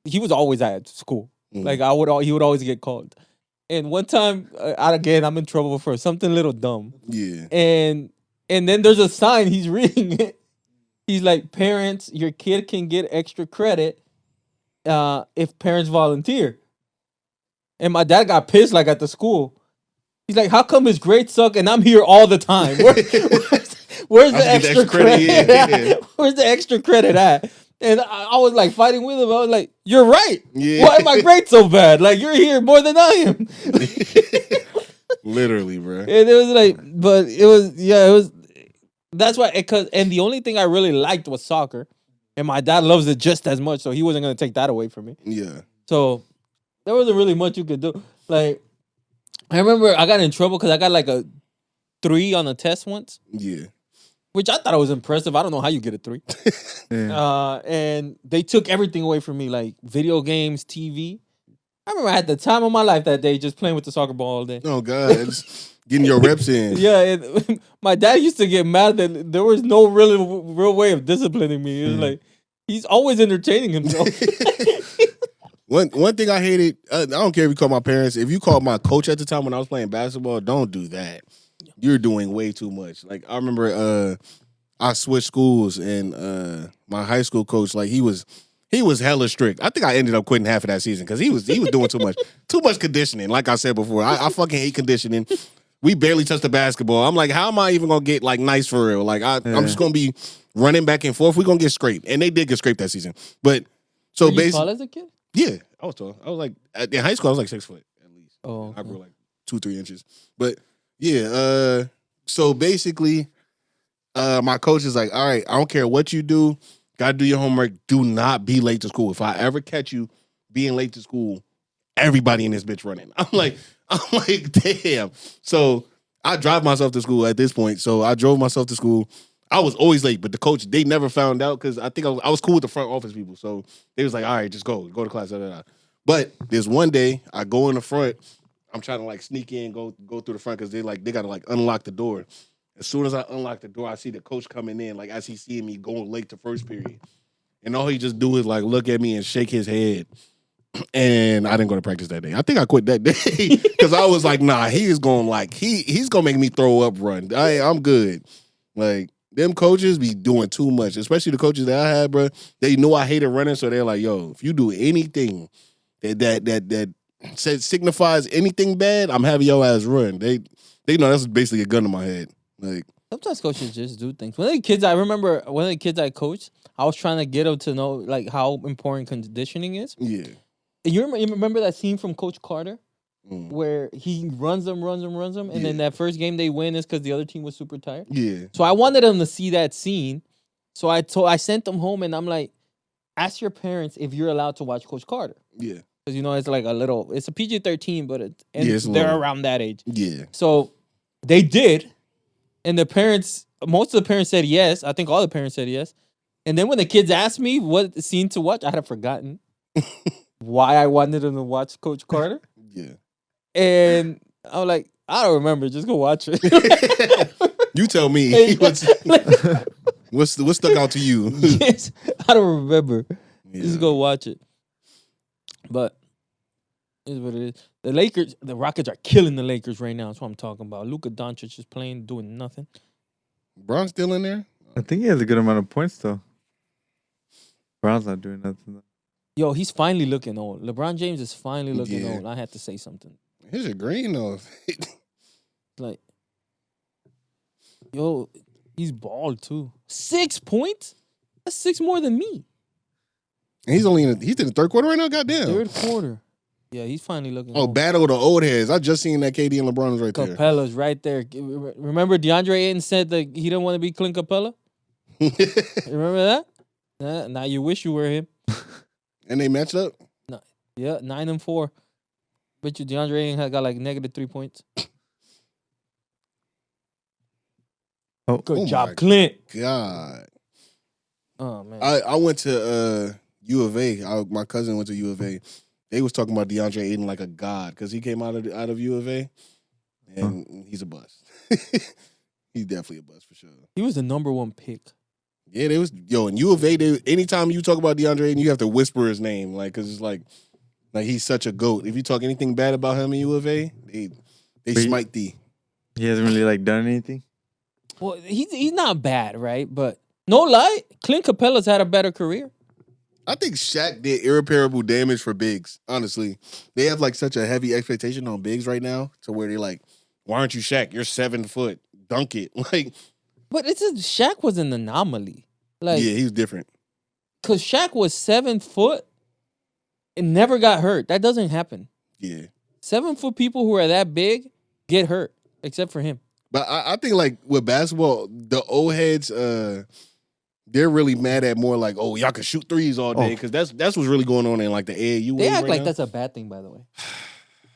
he was always at school. Like he would always get called. And one time, again, I'm in trouble for something little dumb. Yeah. And then there's a sign, he's reading it. He's like, parents, your kid can get extra credit if parents volunteer. And my dad got pissed like at the school. He's like, how come his grades suck and I'm here all the time? Where's the extra credit? Yeah. Where's the extra credit at? And I was like fighting with him. I was like, you're right. Yeah. Why am I grades so bad? Like, you're here more than I am. Literally, bro. And it was like, but it was, that's why, and the only thing I really liked was soccer. And my dad loves it just as much, so he wasn't going to take that away from me. Yeah. So there wasn't really much you could do. Like, I remember I got in trouble because I got like a 3 on a test once. Yeah. Which I thought it was impressive. I don't know how you get a 3. Yeah. And they took everything away from me, like video games, TV. I remember I had the time of my life that day just playing with the soccer ball all day. Oh, God. Getting your reps in. Yeah. My dad used to get mad that there was no real way of disciplining me. It was like, he's always entertaining himself. One thing I hated, I don't care if you call my parents, if you called my coach at the time when I was playing basketball, don't do that. You're doing way too much. Like, I remember I switched schools and my high school coach, like he was hella strict. I think I ended up quitting half of that season because he was doing too much conditioning. Like I said before, I fucking hate conditioning. We barely touched the basketball. I'm like, how am I even gonna get like nice for real? Like I'm just gonna be running back and forth. We're gonna get scraped. And they did get scraped that season. But so basically, tall as a kid? Yeah, I was tall. I was like in high school I was like 6 foot at least. Oh, okay. I grew like 2-3 inches. But yeah, so basically, my coach is like, all right, I don't care what you do, gotta do your homework. Do not be late to school. If I ever catch you being late to school, everybody in this bitch running. I'm like, damn. So I drive myself to school at this point. So I drove myself to school. I was always late, but the coach, they never found out because I think I was cool with the front office people. So they was like, all right, just go to class. Da, da, da. But there's one day I go in the front. I'm trying to like sneak in, go through the front because they gotta like unlock the door. As soon as I unlock the door, I see the coach coming in, like as he's seeing me going late to first period. And all he just do is like look at me and shake his head. And I didn't go to practice that day. I think I quit that day because I was like, nah, he is going like he's gonna make me throw up run. I'm good. Like them coaches be doing too much, especially the coaches that I had, bro. They knew I hated running, so they're like, yo, if you do anything that signifies anything bad, I'm having your ass run. They know that's basically a gun to my head. Like sometimes coaches just do things. One of the kids I coached, I was trying to get them to know like how important conditioning is. Yeah. You remember that scene from Coach Carter where he runs them, and then that first game they win is because the other team was super tired? Yeah. So I wanted them to see that scene. So I sent them home and I'm like, ask your parents if you're allowed to watch Coach Carter. Yeah. Because, it's like it's a PG-13, but they're around that age. Yeah. So they did. And most of the parents said yes. I think all the parents said yes. And then when the kids asked me what scene to watch, I had forgotten why I wanted them to watch Coach Carter. Yeah. And I was like, I don't remember. Just go watch it. You tell me. What stuck out to you? Yes, I don't remember. Yeah. Just go watch it. But is what it is. The Rockets are killing the Lakers right now. That's what I'm talking about. Luka Doncic is playing, doing nothing. Bron's still in there? I think he has a good amount of points though. Brown's not doing nothing. Yo, he's finally looking old. LeBron James is finally looking old. I had to say something. Here's a green though. Like, yo, He's bald too. 6 points? That's 6 more than me. And he's in the third quarter right now. Goddamn. Third quarter. Yeah, he's finally looking. Oh, home. battle of the old heads. I just seen that KD and LeBron was right there. Capella's right there. Remember DeAndre Ayton said that he didn't want to be Clint Capella? Remember that? Now you wish you were him. And they matched up. Yeah, 9-4. Bet you DeAndre Ayton had got like negative 3 points. Oh, Good my job, Clint. God. Oh man. I went to U of A. My cousin went to U of A. They was talking about DeAndre Ayton like a god because he came out of U of A, and he's a bust. He's definitely a bust for sure. He was the number 1 pick. Yeah, they was in U of A. Anytime you talk about DeAndre Ayton, you have to whisper his name, like because it's like he's such a goat. If you talk anything bad about him in U of A, they smite thee. He hasn't really like done anything. Well, he's not bad, right? But no lie, Clint Capella's had a better career. I think Shaq did irreparable damage for bigs. Honestly, they have like such a heavy expectation on bigs right now, to where they're like, "Why aren't you Shaq? You're 7 foot. Dunk it!" Like, but Shaq was an anomaly. Like, yeah, he was different. Cause Shaq was 7 foot and never got hurt. That doesn't happen. Yeah, 7 foot people who are that big get hurt, except for him. but I think like with basketball, the old heads, they're really mad at more like, "Oh, y'all can shoot threes all day," because that's what's really going on in like the AAU. They act right like now. that's a bad thing, by the way.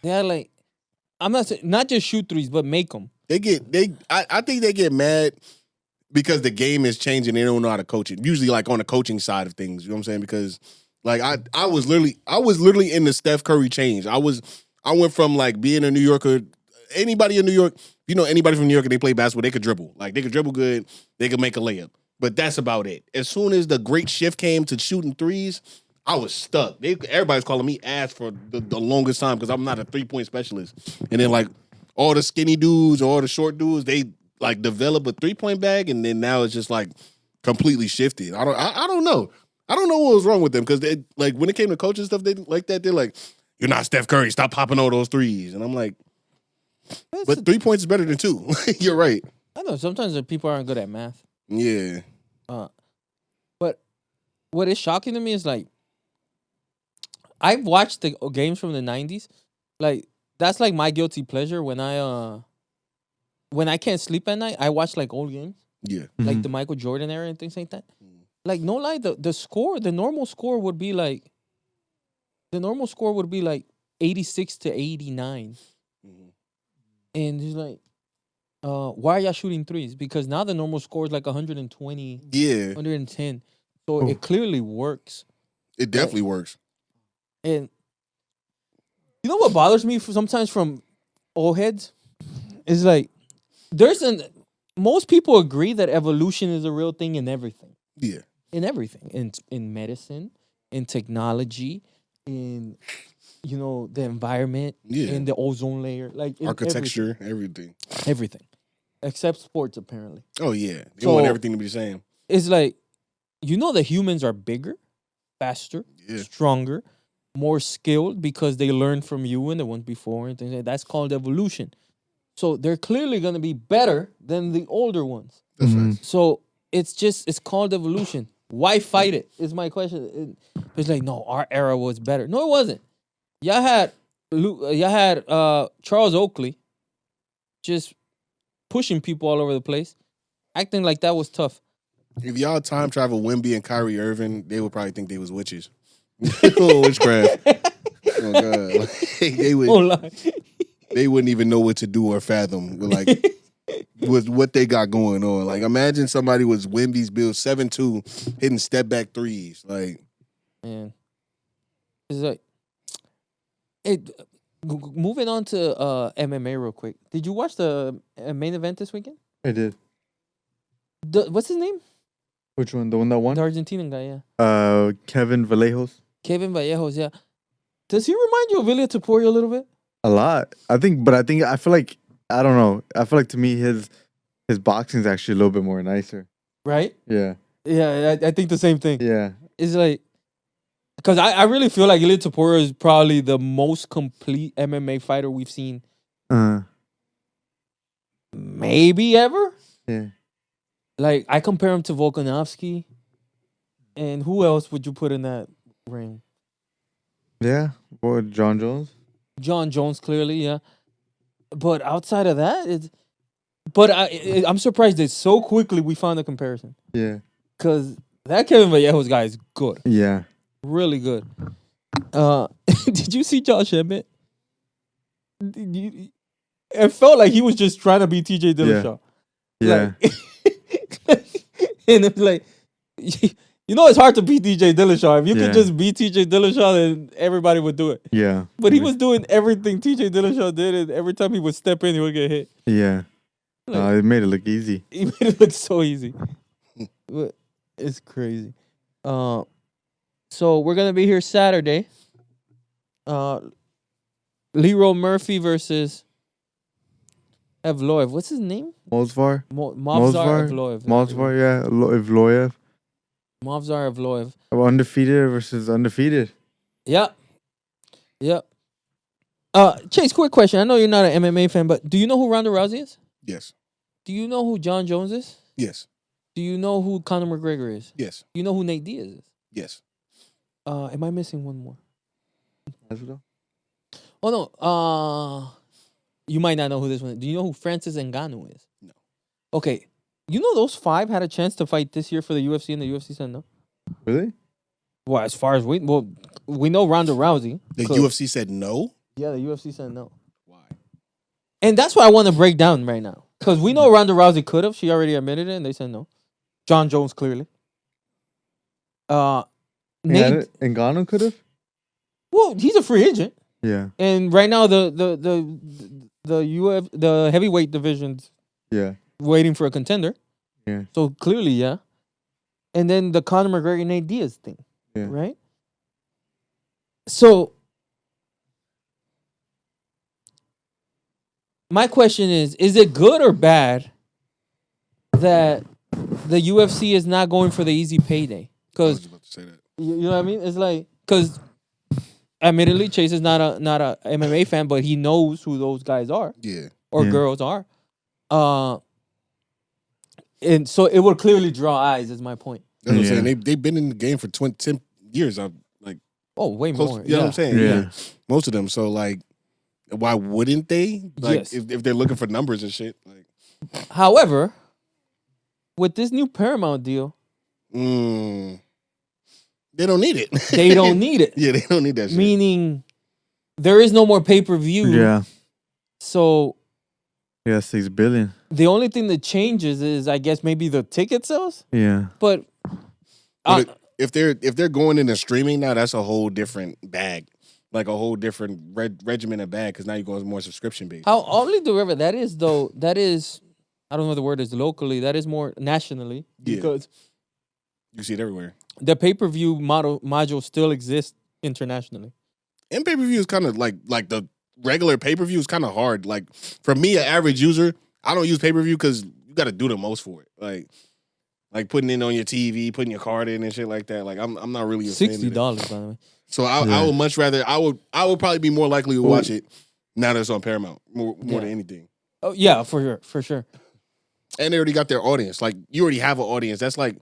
They act like, I'm not saying not just shoot threes, but make them. I think they get mad because the game is changing. They don't know how to coach it. Usually, like on the coaching side of things, you know what I'm saying? Because like I was literally in the Steph Curry change. I went from like being a New Yorker. Anybody in New York, anybody from New York and they play basketball, they could dribble. Like they could dribble good. They could make a layup. But that's about it. As soon as the great shift came to shooting threes, I was stuck. Everybody's calling me ass for the longest time because I'm not a 3-point specialist. And then like all the skinny dudes or all the short dudes, they like develop a 3-point bag, and then now it's just like completely shifted. I don't know. I don't know what was wrong with them because they like when it came to coaching stuff, they like that. They're like, "You're not Steph Curry. Stop popping all those threes." And I'm like, but 3 points is better than 2. You're right. I know sometimes the people aren't good at math. Yeah. But what is shocking to me is like I've watched the games from the 90s. Like that's like my guilty pleasure when I can't sleep at night, I watch like old games. Yeah. Like the Michael Jordan era and things like that. Like no lie, the normal score would be like 86 to 89. And he's like, why are y'all shooting threes? Because now the normal score is like 120, Yeah. 110. So it clearly works. It definitely works. And you know what bothers me sometimes from old heads? Is like, most people agree that evolution is a real thing in everything. Yeah. In everything. In medicine, in technology, in the environment, in the ozone layer, like in architecture, everything. Everything. Except sports, apparently. Oh yeah. They want everything to be the same. It's like, that humans are bigger, faster, stronger, more skilled because they learned from you and the ones before and things like that. That's called evolution. So they're clearly gonna be better than the older ones. That's right. So it's called evolution. Why fight it? Is my question. It's like, no, our era was better. No, it wasn't. Y'all had Charles Oakley just pushing people all over the place, acting like that was tough. If y'all time travel Wemby and Kyrie Irving, they would probably think they was witches. Witchcraft. Oh God. They wouldn't even know what to do or fathom with what they got going on. Like imagine somebody was Wemby's build 7'2", hitting step back threes. Like, man, it's like moving on to MMA real quick. Did you watch the main event this weekend? I did. What's his name? Which one? The one that won? The Argentinian guy, yeah. Kevin Vallejos. Kevin Vallejos, yeah. Does he remind you of Ilia Topuria a little bit? A lot. I feel like, I don't know. I feel like to me his boxing is actually a little bit more nicer. Right? Yeah. Yeah, I think the same thing. Yeah. It's like, because I really feel like Ilia Topuria is probably the most complete MMA fighter we've seen. Maybe ever. Yeah. Like I compare him to Volkanovski, and who else would you put in that ring? Yeah. Boy, John Jones. John Jones, clearly, yeah. But outside of that, I'm surprised that so quickly we found a comparison Yeah. because that Kevin Vallejos guy is good, Yeah. really good. Did you see Josh Emmett? It felt like he was just trying to be TJ Dillashaw. Yeah. And it's like, it's hard to beat TJ Dillashaw. If you Yeah. could just beat TJ Dillashaw, then everybody would do it. Yeah. But he was doing everything TJ Dillashaw did, and every time he would step in, he would get hit. Yeah. Like, It made it look easy. he made it look so easy. But it's crazy. So we're gonna be here Saturday. Leroy Murphy versus Evloev. What's his name? Movsar. Movsar Evloev. Movsar, yeah. Evloev. Movsar Evloev. Undefeated versus undefeated. Yep. Chase, quick question. I know you're not an MMA fan, but do you know who Ronda Rousey is? Yes. Do you know who John Jones is? Yes. Do you know who Conor McGregor is? Yes. Do you know who Nate Diaz is? Yes. Am I missing one more? Masvidal? Oh no. You might not know who this one is. Do you know who Francis Ngannou is? No. Okay. You know those 5 had a chance to fight this year for the UFC, and the UFC said no. Really? Well, as far as we know Ronda Rousey. The UFC said no? Yeah, the UFC said no. Why? And that's what I want to break down right now. Because we know Ronda Rousey could have. She already admitted it, and they said no. John Jones, clearly. Nate, Ngannou could have? well, he's a free agent. Yeah. And right now, the heavyweight division's Yeah. waiting for a contender. Yeah. So clearly, yeah. And then the Conor McGregor Nate Diaz thing, Yeah. right? So my question is it good or bad that the UFC is not going for the easy payday? I was Because about to say that. you know what I mean? It's like, because admittedly, Chase is not a MMA fan, but he knows who those guys are Yeah. or Yeah. girls are. And so it would clearly draw eyes, is my point. That's what I'm Yeah. saying. They've been in the game for 10 years. I'm like Oh, way close. more. You know what I'm saying? Yeah. Most of them. So like, why wouldn't they? Like, Yes. if they're looking for numbers and shit. Like, However, with this new Paramount deal, they don't need it. they don't need it. Yeah, they don't need that shit. Meaning, there is no more pay-per-view. Yeah. So Yeah, 6 billion. the only thing that changes is, I guess, maybe the ticket sales. Yeah. But But if they're going into streaming now, that's a whole different bag, like a whole different regimen of bag. Because now you're going more subscription based. how only the river that is though, that is, I don't know what the word is locally. That is more nationally Yeah. because You see it everywhere. the pay-per-view module still exists internationally. And pay per view is kind of like the regular pay per view is kind of hard. Like for me, an average user, I don't use pay per view because you got to do the most for it. Like putting it on your TV, putting your card in and shit like that. Like I'm not really a fan of it. $60, by the way. So I would much rather I would probably be more likely to watch it now that it's on Paramount more Yeah. than anything. Oh yeah, for sure. And they already got their audience. Like you already have an audience. That's like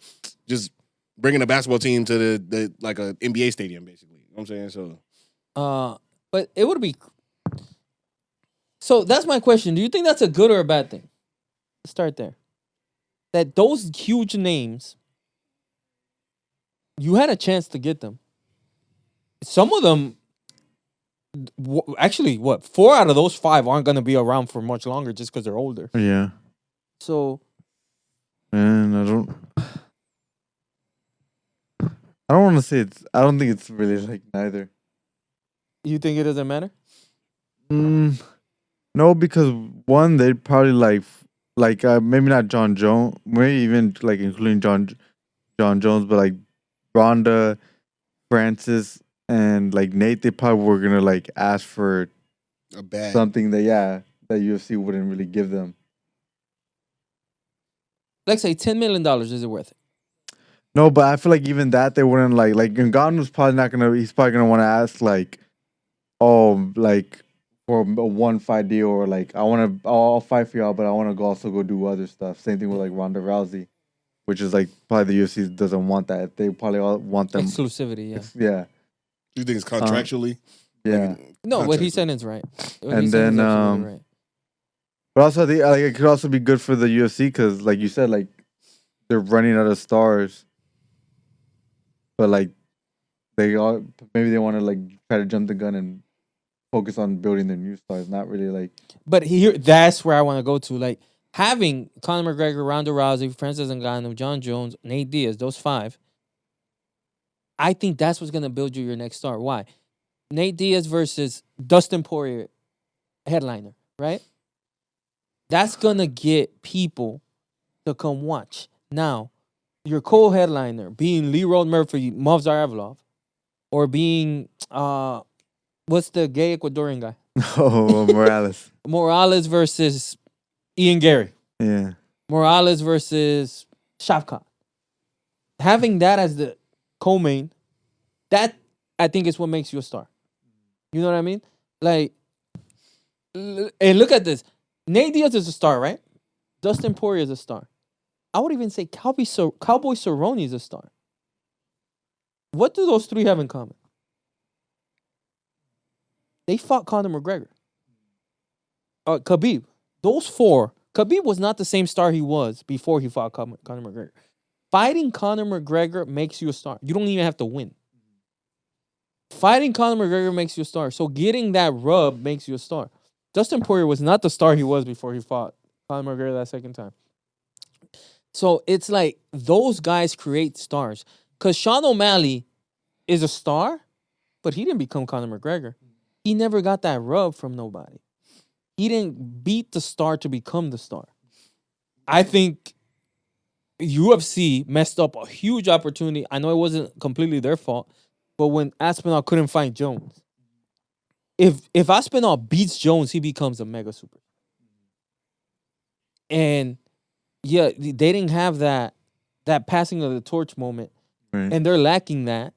just bringing a basketball team to the like a NBA stadium basically. You know what I'm saying? So But it would be. So that's my question. Do you think that's a good or a bad thing? Let's start there. That those huge names, you had a chance to get them. Some of them, actually, 4 out of those 5 aren't going to be around for much longer just because they're older. Yeah. So And I don't want to say I don't think it's really like neither. you think it doesn't matter? No, because one, they'd probably like maybe not John Jones, maybe even like including John Jones, but like Ronda, Francis, and like Nate, they probably were gonna like ask for a bag. something that UFC wouldn't really give them. Like say $10 million, is it worth it? No, but I feel like even that they wouldn't like Ngannou's probably not gonna. He's probably gonna want to ask like, oh, like for a 1 fight deal or like I'll fight for y'all, but I want to also go do other stuff. Same thing with like Ronda Rousey. which is like probably the UFC doesn't want that. They probably all want them. Exclusivity, yeah. Yeah, You think it's contractually? yeah. No, what he Contractually. said is right. What And he said is then, absolutely right. But also, like, it could also be good for the UFC because, like you said, like they're running out of stars. But like, maybe they want to like try to jump the gun and focus on building their new stars, not really like. But here, that's where I want to go to. Like, having Conor McGregor, Ronda Rousey, Francis Ngannou, John Jones, Nate Diaz, those 5, I think that's what's going to build you your next star. Why? Nate Diaz versus Dustin Poirier, headliner, right? That's going to get people to come watch. Now, your co-headliner being Leroy Murphy, Movsar Evlov, or being, what's the gay Ecuadorian guy? Oh, Morales. Morales versus Ian Gary. Yeah. Morales versus Shavkat. Having that as the co-main, that I think is what makes you a star. You know what I mean? Like, and look at this. Nate Diaz is a star, right? Dustin Poirier is a star. I would even say Cowboy Cerrone is a star. What do those 3 have in common? They fought Conor McGregor. Khabib. Those 4. Khabib was not the same star he was before he fought Conor McGregor. Fighting Conor McGregor makes you a star. You don't even have to win. Fighting Conor McGregor makes you a star. So getting that rub makes you a star. Dustin Poirier was not the star he was before he fought Conor McGregor that second time. So it's like those guys create stars. Because Sean O'Malley is a star, but he didn't become Conor McGregor. He never got that rub from nobody. He didn't beat the star to become the star. I think UFC messed up a huge opportunity. I know it wasn't completely their fault, but when Aspinall couldn't find Jones, if Aspinall beats Jones, he becomes a mega super. And yeah, they didn't have that passing of the torch moment, Right. and they're lacking that.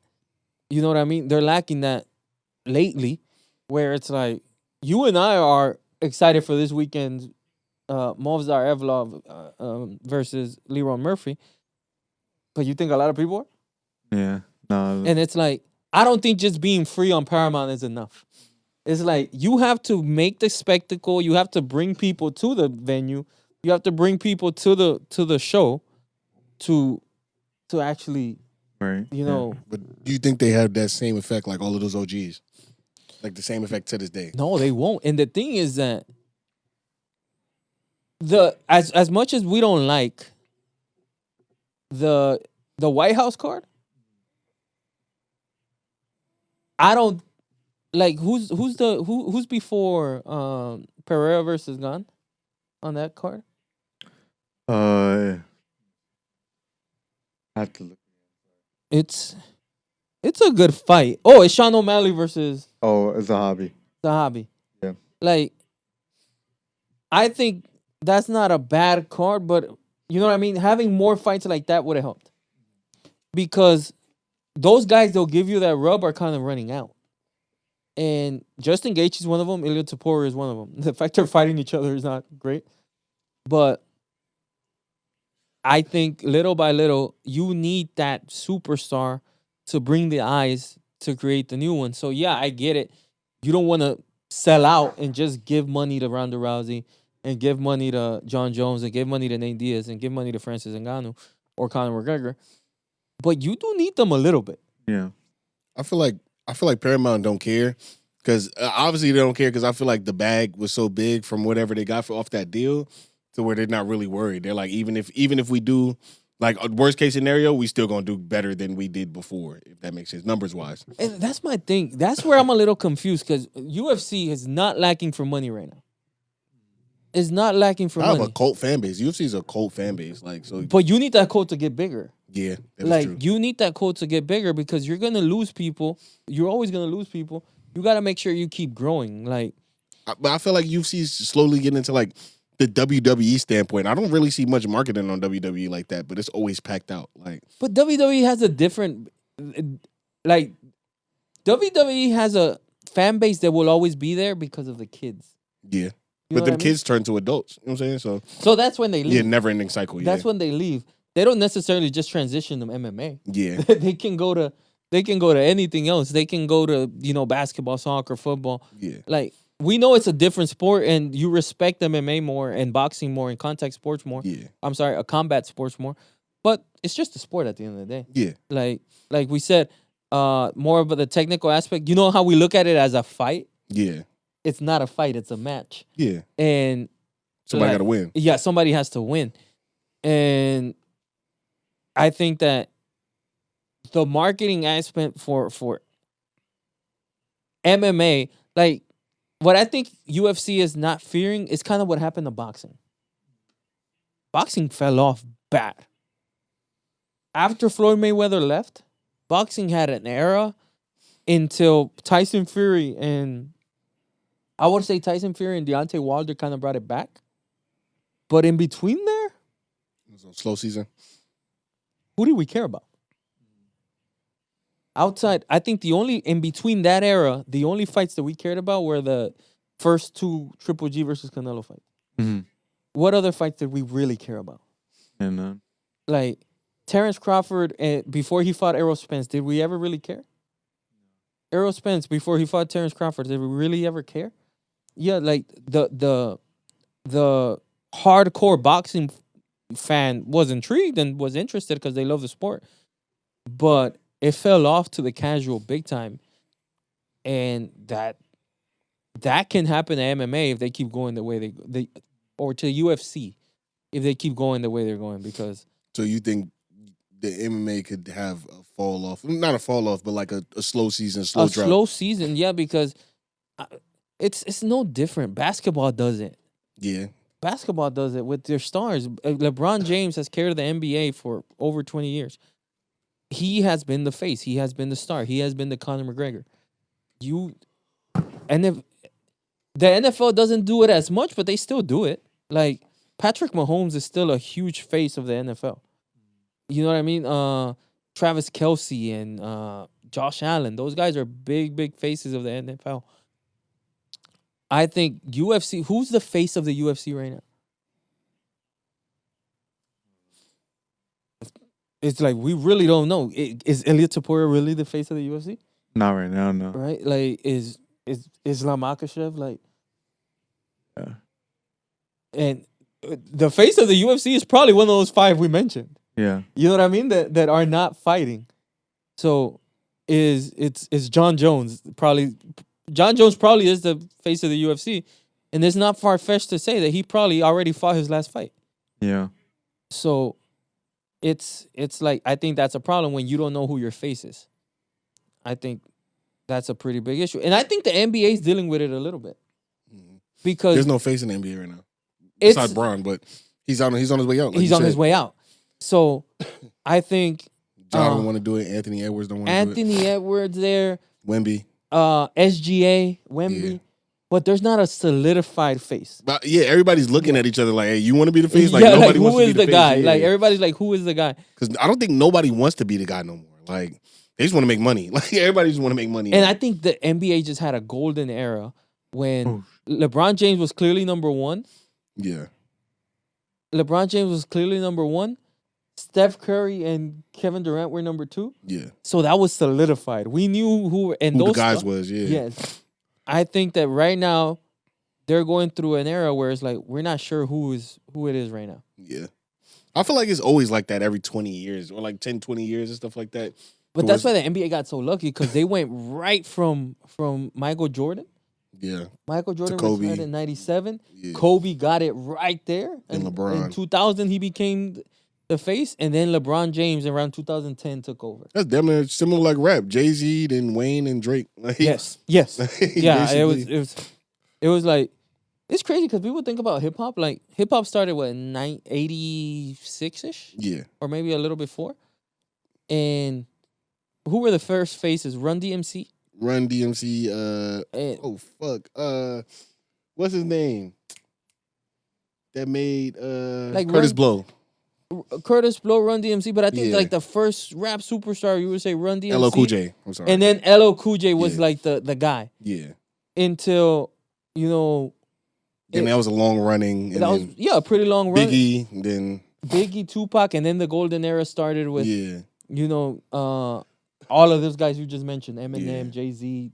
You know what I mean? They're lacking that lately, where it's like you and I are excited for this weekend's Movsar Evlov versus Leroy Murphy, but you think a lot of people are? Yeah. No. And it's like, I don't think just being free on Paramount is enough. It's like you have to make the spectacle. You have to bring people to the venue. You have to bring people to the show to actually, Right. you know. But do you think they have that same effect like all of those OGs? Like the same effect to this day? No, they won't. And the thing is that as much as we don't like the White House card, I don't like who's before Pereira versus Gunn on that card. I have to look. It's a good fight. Oh, it's Sean O'Malley versus Oh, it's a hobby. Zahabi. Yeah. Like, I think that's not a bad card, but you know what I mean? Having more fights like that would have helped. Because those guys they'll give you that rub are kind of running out. And Justin Gaethje is one of them. Ilia Topuria is one of them. The fact they're fighting each other is not great. But I think little by little, you need that superstar to bring the eyes to create the new one. So, yeah, I get it. You don't want to sell out and just give money to Ronda Rousey and give money to John Jones and give money to Nate Diaz and give money to Francis Ngannou or Conor McGregor. But you do need them a little bit. Yeah. I feel like Paramount don't care because obviously they don't care because I feel like the bag was so big from whatever they got off that deal to where they're not really worried. They're like, even if we do like a worst case scenario, we still gonna do better than we did before, if that makes sense, numbers wise. And that's my thing. That's where I'm a little confused because UFC is not lacking for money right now. It's not lacking for I have money. a cult fan base. UFC is a cult fan base, like so. But you need that code to get bigger. Yeah, that is Like, true. you need that code to get bigger because you're going to lose people. You're always going to lose people. You got to make sure you keep growing. Like, But I feel like UFC is slowly getting into like the WWE standpoint. I don't really see much marketing on WWE like that, but it's always packed out. Like, but WWE has a different, like, WWE has a fan base that will always be there because of the kids. yeah. You know But them what I mean? kids turn to adults. You know what I'm saying? So So that's when they leave. yeah, never ending cycle. That's when they leave. they don't necessarily just transition to MMA. Yeah. They can go to anything else. They can go to basketball, soccer, football. Yeah. Like we know it's a different sport, and you respect MMA more and boxing more and contact sports more. Yeah. I'm sorry, combat sports more, but it's just a sport at the end of the day. Yeah. Like we said, more of the technical aspect. You know how we look at it as a fight? Yeah. It's not a fight; it's a match. Yeah. And Somebody got to win. Yeah, somebody has to win, and I think that the marketing aspect for MMA, like what I think UFC is not fearing is kind of what happened to boxing. Boxing fell off bad. After Floyd Mayweather left, boxing had an era until Tyson Fury and I would say Tyson Fury and Deontay Wilder kind of brought it back. But in between there, It was a slow season. who do we care about? Outside, I think in between that era, the only fights that we cared about were the first two Triple G versus Canelo fights. Mm-hmm. What other fights did we really care about? And Like Terrence Crawford, before he fought Errol Spence, did we ever really care? Errol Spence, before he fought Terrence Crawford, did we really ever care? Yeah, like the hardcore boxing fan was intrigued and was interested because they love the sport. But it fell off to the casual big time. And that can happen to MMA if they keep going the way they or to UFC if they keep going the way they're going, because So you think the MMA could have a fall off? Not a fall off, but like a slow season, slow drop. slow season, yeah, because it's no different. Basketball does it. Yeah. Basketball does it with their stars. LeBron James has carried the NBA for over 20 years. He has been the face. He has been the star. He has been the Conor McGregor. And if the NFL doesn't do it as much, but they still do it. Like Patrick Mahomes is still a huge face of the NFL. You know what I mean? Travis Kelce and Josh Allen. Those guys are big, big faces of the NFL. I think UFC. Who's the face of the UFC right now? It's like we really don't know. Is Ilia Topuria really the face of the UFC? not right now, no. Right? Like is Islam Makhachev like? Yeah. And the face of the UFC is probably one of those five we mentioned. Yeah. You know what I mean? That are not fighting. So it's John Jones probably. John Jones probably is the face of the UFC, and it's not far-fetched to say that he probably already fought his last fight. Yeah. So it's like I think that's a problem when you don't know who your face is. I think that's a pretty big issue, and I think the NBA is dealing with it a little bit because There's no face in the NBA right now. it's Besides Braun, but he's on his way out. Like he's on his way out. So I think John don't want to do it. Anthony Edwards don't want to do it. Anthony Edwards there, Wemby. SGA, Wemby, Yeah. but there's not a solidified face. But yeah, everybody's looking at each other like, hey, you want to be the face? Like yeah, nobody like wants who to is be the face. guy? Yeah. Like everybody's like, who is the guy? Because I don't think nobody wants to be the guy no more. Like they just want to make money. Like everybody just want to make money. And I think the NBA just had a golden era when LeBron James was clearly number one. Yeah. LeBron James was clearly number one. Steph Curry and Kevin Durant were number two. Yeah. So that was solidified. We knew who and Who those the guys stu- was, yeah. Yes. I think that right now they're going through an era where it's like we're not sure who it is right now. Yeah. I feel like it's always like that every 20 years or like 10, 20 years and stuff like that. But that's why the NBA got so lucky because they went right from Michael Jordan. Yeah. Michael Jordan Kobe. retired in 97. Yeah. Kobe got it right there. And LeBron. In 2000, he became the face. And then LeBron James around 2010 took over. That's damn near similar like rap. Jay-Z, then Wayne and Drake. Like, Yes. Yeah, basically. it was like, it's crazy because people think about hip hop. Like, hip hop started, what, in 86-ish? Yeah. Or maybe a little before. And who were the first faces? Run DMC? Run DMC. And Oh fuck. What's his name? That made Like Curtis Run- Blow. Curtis Blow, Run DMC. But I think Yeah. like the first rap superstar, you would say Run DMC. LL Cool J. I'm sorry. And then LL Cool J was Yeah. like the guy yeah. until, you know, Then that was a long running. And that was then a pretty long run. Biggie. Then Biggie, Tupac, and then the golden era started with Yeah. you know all of those guys you just mentioned, Eminem, Yeah. Jay-Z,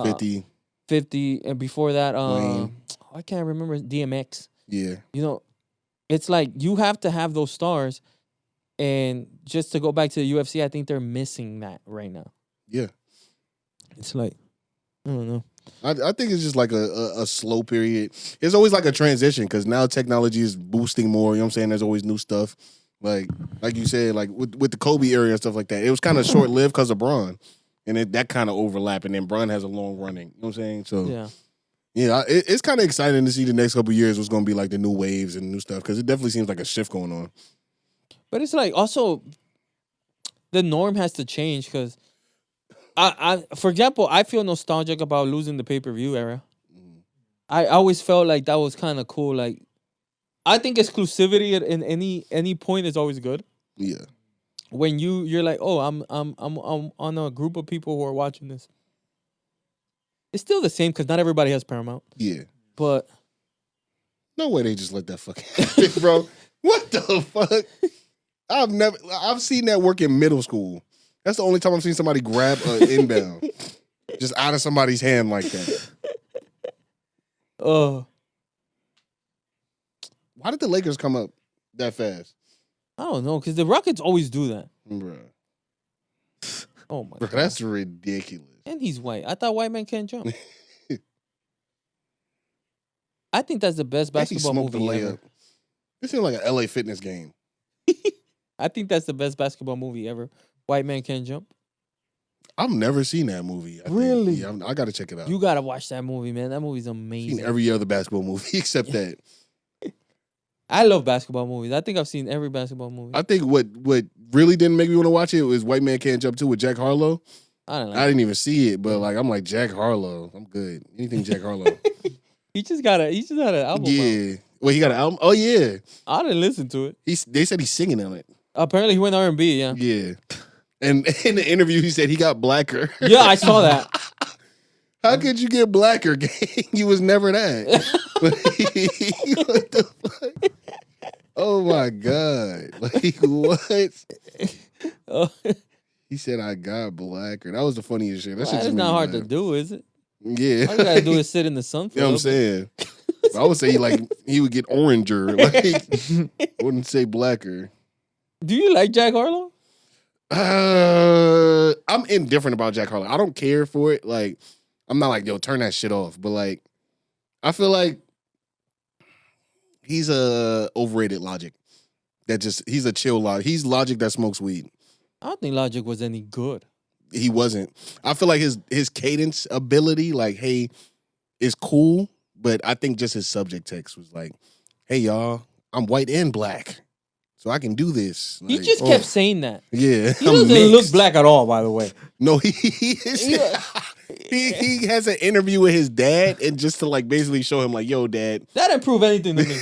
50. 50, and before that, Wayne. I can't remember, DMX. Yeah. You know, it's like you have to have those stars, and just to go back to the UFC, I think they're missing that right now. Yeah. It's like I don't know. I think it's just like a slow period. It's always like a transition because now technology is boosting more. You know what I'm saying? There's always new stuff. Like you said, like with the Kobe area and stuff like that. It was kind of short lived because of Bron. And that kind of overlap. And then Bron has a long running. You know what I'm saying? So yeah, it's kind of exciting to see the next couple of years what's going to be like the new waves and new stuff because it definitely seems like a shift going on. But it's like also the norm has to change because for example, I feel nostalgic about losing the pay-per-view era. I always felt like that was kind of cool. Like, I think exclusivity in any point is always good. Yeah. When you're like, oh, I'm on a group of people who are watching this. It's still the same because not everybody has Paramount. Yeah. But no way they just let that fucking happen, bro. What the fuck? I've seen that work in middle school. That's the only time I've seen somebody grab an inbound just out of somebody's hand like that. Why did the Lakers come up that fast? I don't know, because the Rockets always do that. Bruh. Oh my Bro, God. that's ridiculous. And he's white. I thought white men can't jump. I think that's the best basketball movie ever. This seems like an LA Fitness game. I think that's the best basketball movie ever. White Man Can't Jump. I've never seen that movie. Really? Yeah, I got to check it out. You got to watch that movie, man. That movie's I've amazing. seen every other basketball movie except that. I love basketball movies. I think I've seen every basketball movie. I think what really didn't make me want to watch it was White Man Can't Jump 2 with Jack Harlow. I don't know. I didn't even see it, but like I'm like Jack Harlow. I'm good. Anything Jack Harlow. He just had an album. Yeah. Well, he got an album. Oh yeah. I didn't listen to it. They said he's singing on it. Apparently he went R&B, yeah. Yeah. And in the interview he said he got blacker. Yeah, I saw that. How could you get blacker, gang? You was never that. What the fuck? Oh my God. Like what? He said I got blacker. That was the funniest shit. That shit It's just not made me hard laugh. to do, is it? Yeah. All you gotta do is sit in the sun for You know what I'm saying? I would say he would get oranger. Like I wouldn't say blacker. Do you like Jack Harlow? I'm indifferent about Jack Harlow. I don't care for it. Like, I'm not like, yo, turn that shit off. But like, I feel like he's a overrated Logic. He's a chill Logic. He's Logic that smokes weed. I don't think Logic was any good. He wasn't. I feel like his cadence ability, like, hey, is cool. But I think just his subject text was like, hey, y'all, I'm white and black. So I can do this. He Like, just kept saying that. yeah. He doesn't look black at all, by the way. No, he has an interview with his dad and just to like basically show him like, yo, dad. That didn't prove anything to me.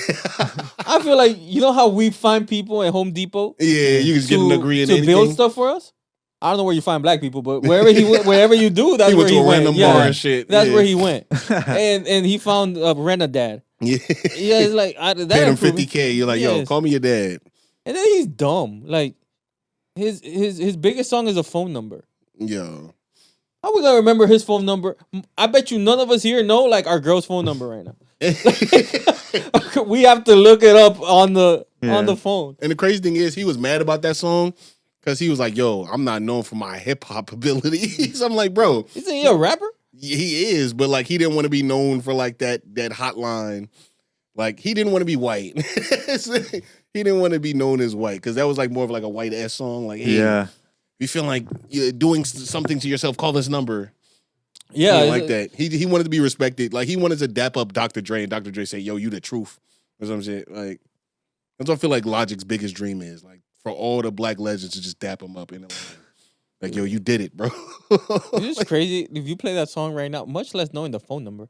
I feel like, you know how we find people at Home Depot? Yeah, you can get an agree to in build anything. stuff for us? I don't know where you find black people, but wherever he went, wherever you do, that's He where went he to a went. random Yeah, bar and shit. That's Yeah. where he went, and he found Rent-A-Dad. Yeah. Yeah, it's like that Paid him didn't prove it. $50K. You're like, yo, Yes. call me your dad. And then he's dumb. Like his biggest song is a phone number. Yo. How we gonna remember his phone number? I bet you none of us here know like our girl's phone number right now. We have to look it up on the phone. And the crazy thing is, he was mad about that song because he was like, yo, I'm not known for my hip hop abilities. I'm like, bro. Isn't he a rapper? He is, but like he didn't want to be known for like that hotline. Like he didn't want to be white. He didn't want to be known as white because that was like more of like a white ass song. Like, hey, Yeah. you feel like you're doing something to yourself, call this number. Yeah, He didn't like that. He wanted to be respected. Like he wanted to dap up Dr. Dre, and Dr. Dre say, "Yo, you the truth." Or some shit. Like that's what I feel like Logic's biggest dream is. Like for all the black legends to just dap him up in Atlanta. Like, yo, you did it, bro. It's just crazy. If you play that song right now, much less knowing the phone number,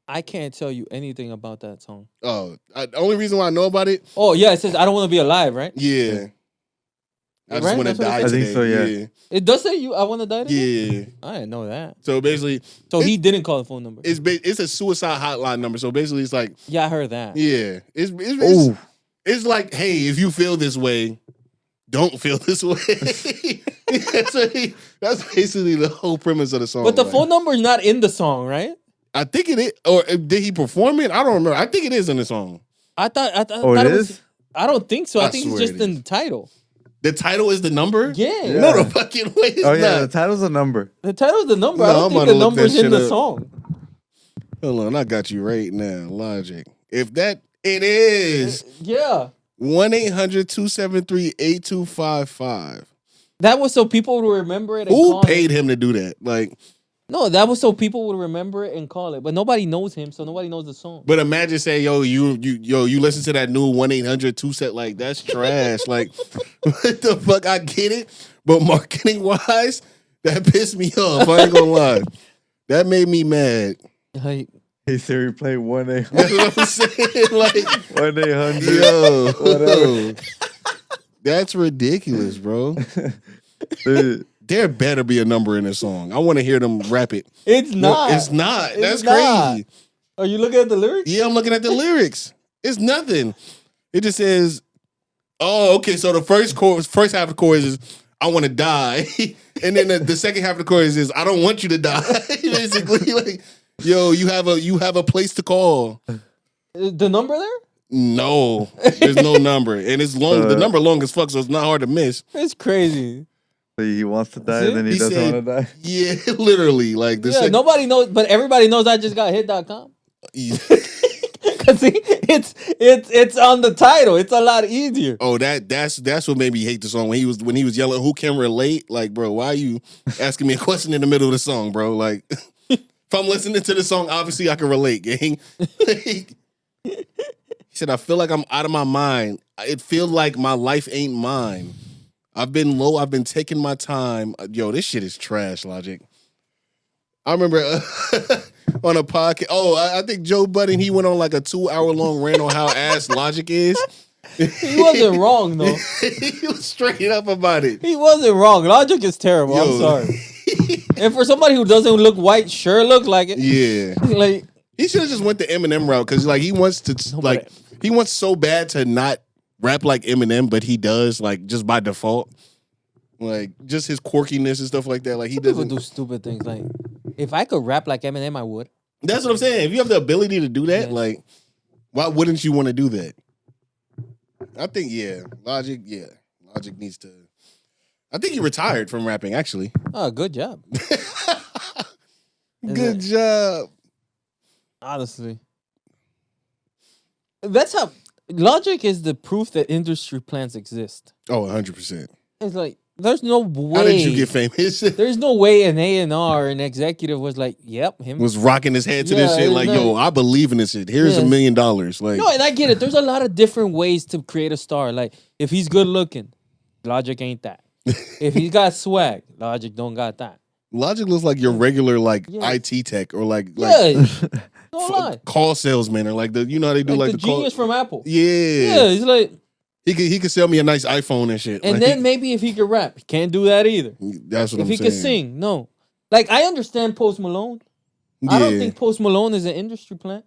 I can't tell you anything about that song. Oh, the only reason why I know about it, Oh yeah, it says I don't want to be alive, right? yeah. I just Right? want to That's what it die says? I think today. so, yeah. It does say I want to die today? Yeah. I didn't know that. So basically, So he didn't call the phone number. it's a suicide hotline number. So basically, it's like, Yeah, I heard that. yeah, it's It's like, hey, if you feel this way, don't feel this way. That's basically the whole premise of the song. But the like, phone number is not in the song, right? I think it is. Or did he perform it? I don't remember. I think it is in the song. I thought Oh, it it was. is? I don't think so. I I think it's swear just it in is. the title. The title is the number? Yeah. No, the fucking way it's Oh yeah, not. the title's a number. The title is the number. No, I don't I'm think about the to look that number's in shit the up. song. Hold on, I got you right now. Logic. If that, it is. Yeah. 1-800-273-8255. That was so people would remember it and Who call paid it. him to do that? Like, No, that was so people would remember it and call it. But nobody knows him, so nobody knows the song. but imagine saying, yo, you listen to that new 1-800-2 like that's trash. Like, what the fuck? I get it, but marketing wise, that pissed me off. I ain't gonna lie. That made me mad. Like, Hey Siri, play 1-800. That's what I'm saying. Like, 1-800. yo, Whatever. that's ridiculous, bro. Dude, There better be a number in this song. I want to hear them rap it. it's not. No, it's not. It's That's not. crazy. Are you looking at the lyrics? Yeah, I'm looking at the lyrics. It's nothing. It just says, "Oh, okay." So the first half of the chorus is, "I want to die," and then the second half of the chorus is, "I don't want you to die." Basically, like, yo, you have a place to call. The number there? No, there's no number, and it's long. The number long as fuck, so it's not hard to miss. It's crazy. so he wants to die See? and then he, He doesn't said- want to die. Yeah, literally, like the Yeah, nobody knows, but everybody knows I just got hit.com. Cause see, it's on the title. It's a lot easier. Oh, that's what made me hate the song when he was yelling, "Who can relate?" Like, bro, why are you asking me a question in the middle of the song, bro? Like, if I'm listening to the song, obviously I can relate, gang. He said, "I feel like I'm out of my mind. It feels like my life ain't mine. I've been low. I've been taking my time. Yo, this shit is trash, Logic." I remember on a podcast. Oh, I think Joe Budden, he went on like a 2-hour-long rant on how ass Logic is. He wasn't wrong though. He was straight up about it. He wasn't wrong. Logic is terrible. I'm Yo. sorry. And for somebody who doesn't look white, sure looks like it. Yeah, Like, he should have just went the Eminem route because like he wants to like he wants so bad to not rap like Eminem, but he does like just by default. Like just his quirkiness and stuff like that. Like he people doesn't. do stupid things. Like, if I could rap like Eminem, I would. That's what I'm saying. If you have the ability to do that, Yeah. like why wouldn't you want to do that? I think Logic needs to. I think he retired from rapping. Actually, Oh, good job. good job. Honestly, that's how Logic is the proof that industry plans exist. Oh, 100%. It's like there's no way. How did you get famous? There's no way an A&R, an executive was like, "Yep, him." Was rocking his head to this Yeah, shit it's like, not- yo, I believe in this shit. Here's Yeah. $1 million. Like, No, and I get it. There's a lot of different ways to create a star. Like, if he's good looking, Logic ain't that. If he's got swag, Logic don't got that. Logic looks like your regular like Yeah. IT tech or like Yeah, no lie. call salesman or like the how they do Like like the the genius call. from Apple. Yeah. Yeah, he's like, He could sell me a nice iPhone and shit. and Like, then maybe if he could rap, he can't do that either. that's what If I'm he saying. could sing, no. Like, I understand Post Malone. Yeah. I don't think Post Malone is an industry plant.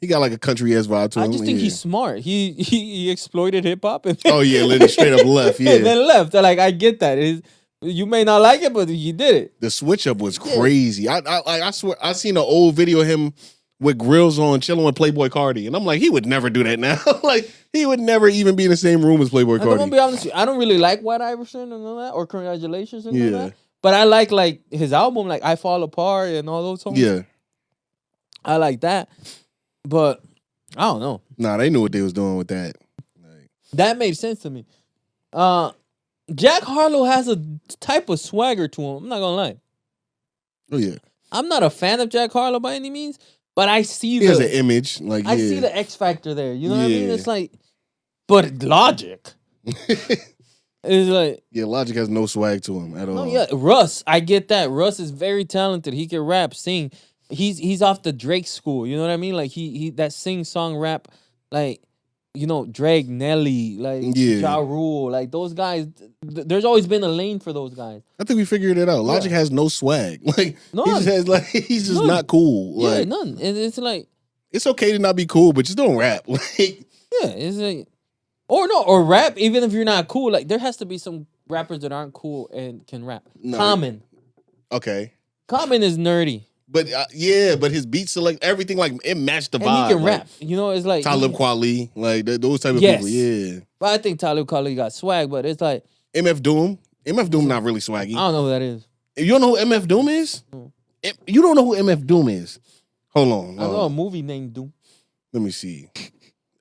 he got like a country ass vibe to him. I just think yeah. he's smart. He exploited hip hop and Oh yeah, literally straight up left. and Yeah. then left. Like, I get that. You may not like it, but you did it. The switch up was crazy. I swear I seen an old video of him with grills on chilling with Playboy Cardi. And I'm like, he would never do that now. Like he would never even be in the same room as Playboy I'm gonna Cardi. be honest with you. I don't really like White Iverson and all that, or Congratulations and all Yeah. that. But I like his album, like I Fall Apart and all those songs. Yeah. I like that. But I don't know. Nah, they knew what they was doing with that. Like, That made sense to me. Jack Harlow has a type of swagger to him. I'm not gonna lie. oh yeah. I'm not a fan of Jack Harlow by any means, but I see He has an the image. Like I see yeah. the X factor there. You know what I mean? Yeah. It's like, but Logic is like, Yeah, Logic has no swag to him at all. oh yeah, Russ. I get that. Russ is very talented. He can rap, sing. He's off the Drake school. You know what I mean? Like he that sing song rap, like, you know, Drake, Nelly, like Yeah. Ja Rule, like those guys. There's always been a lane for those guys. I think we figured it out. Logic has no swag. Like None. he just has like he's just None. not cool. Yeah, Like none. It's like, it's okay to not be cool, but just don't rap. Like yeah, it's like or rap. Even if you're not cool, like there has to be some rappers that aren't cool and can rap. No. Common is nerdy But but his beat select everything like it matched the and vibe. he can like, rap. You know, it's like Talib Kweli, like those type of Yes. people. Yeah. But I think Talib Kweli got swag, but it's like MF Doom. MF Doom not really swaggy. I don't know who that is. You don't know who MF Doom is? You don't know who MF Doom is? Hold on. I know a movie named Doom. Let me see.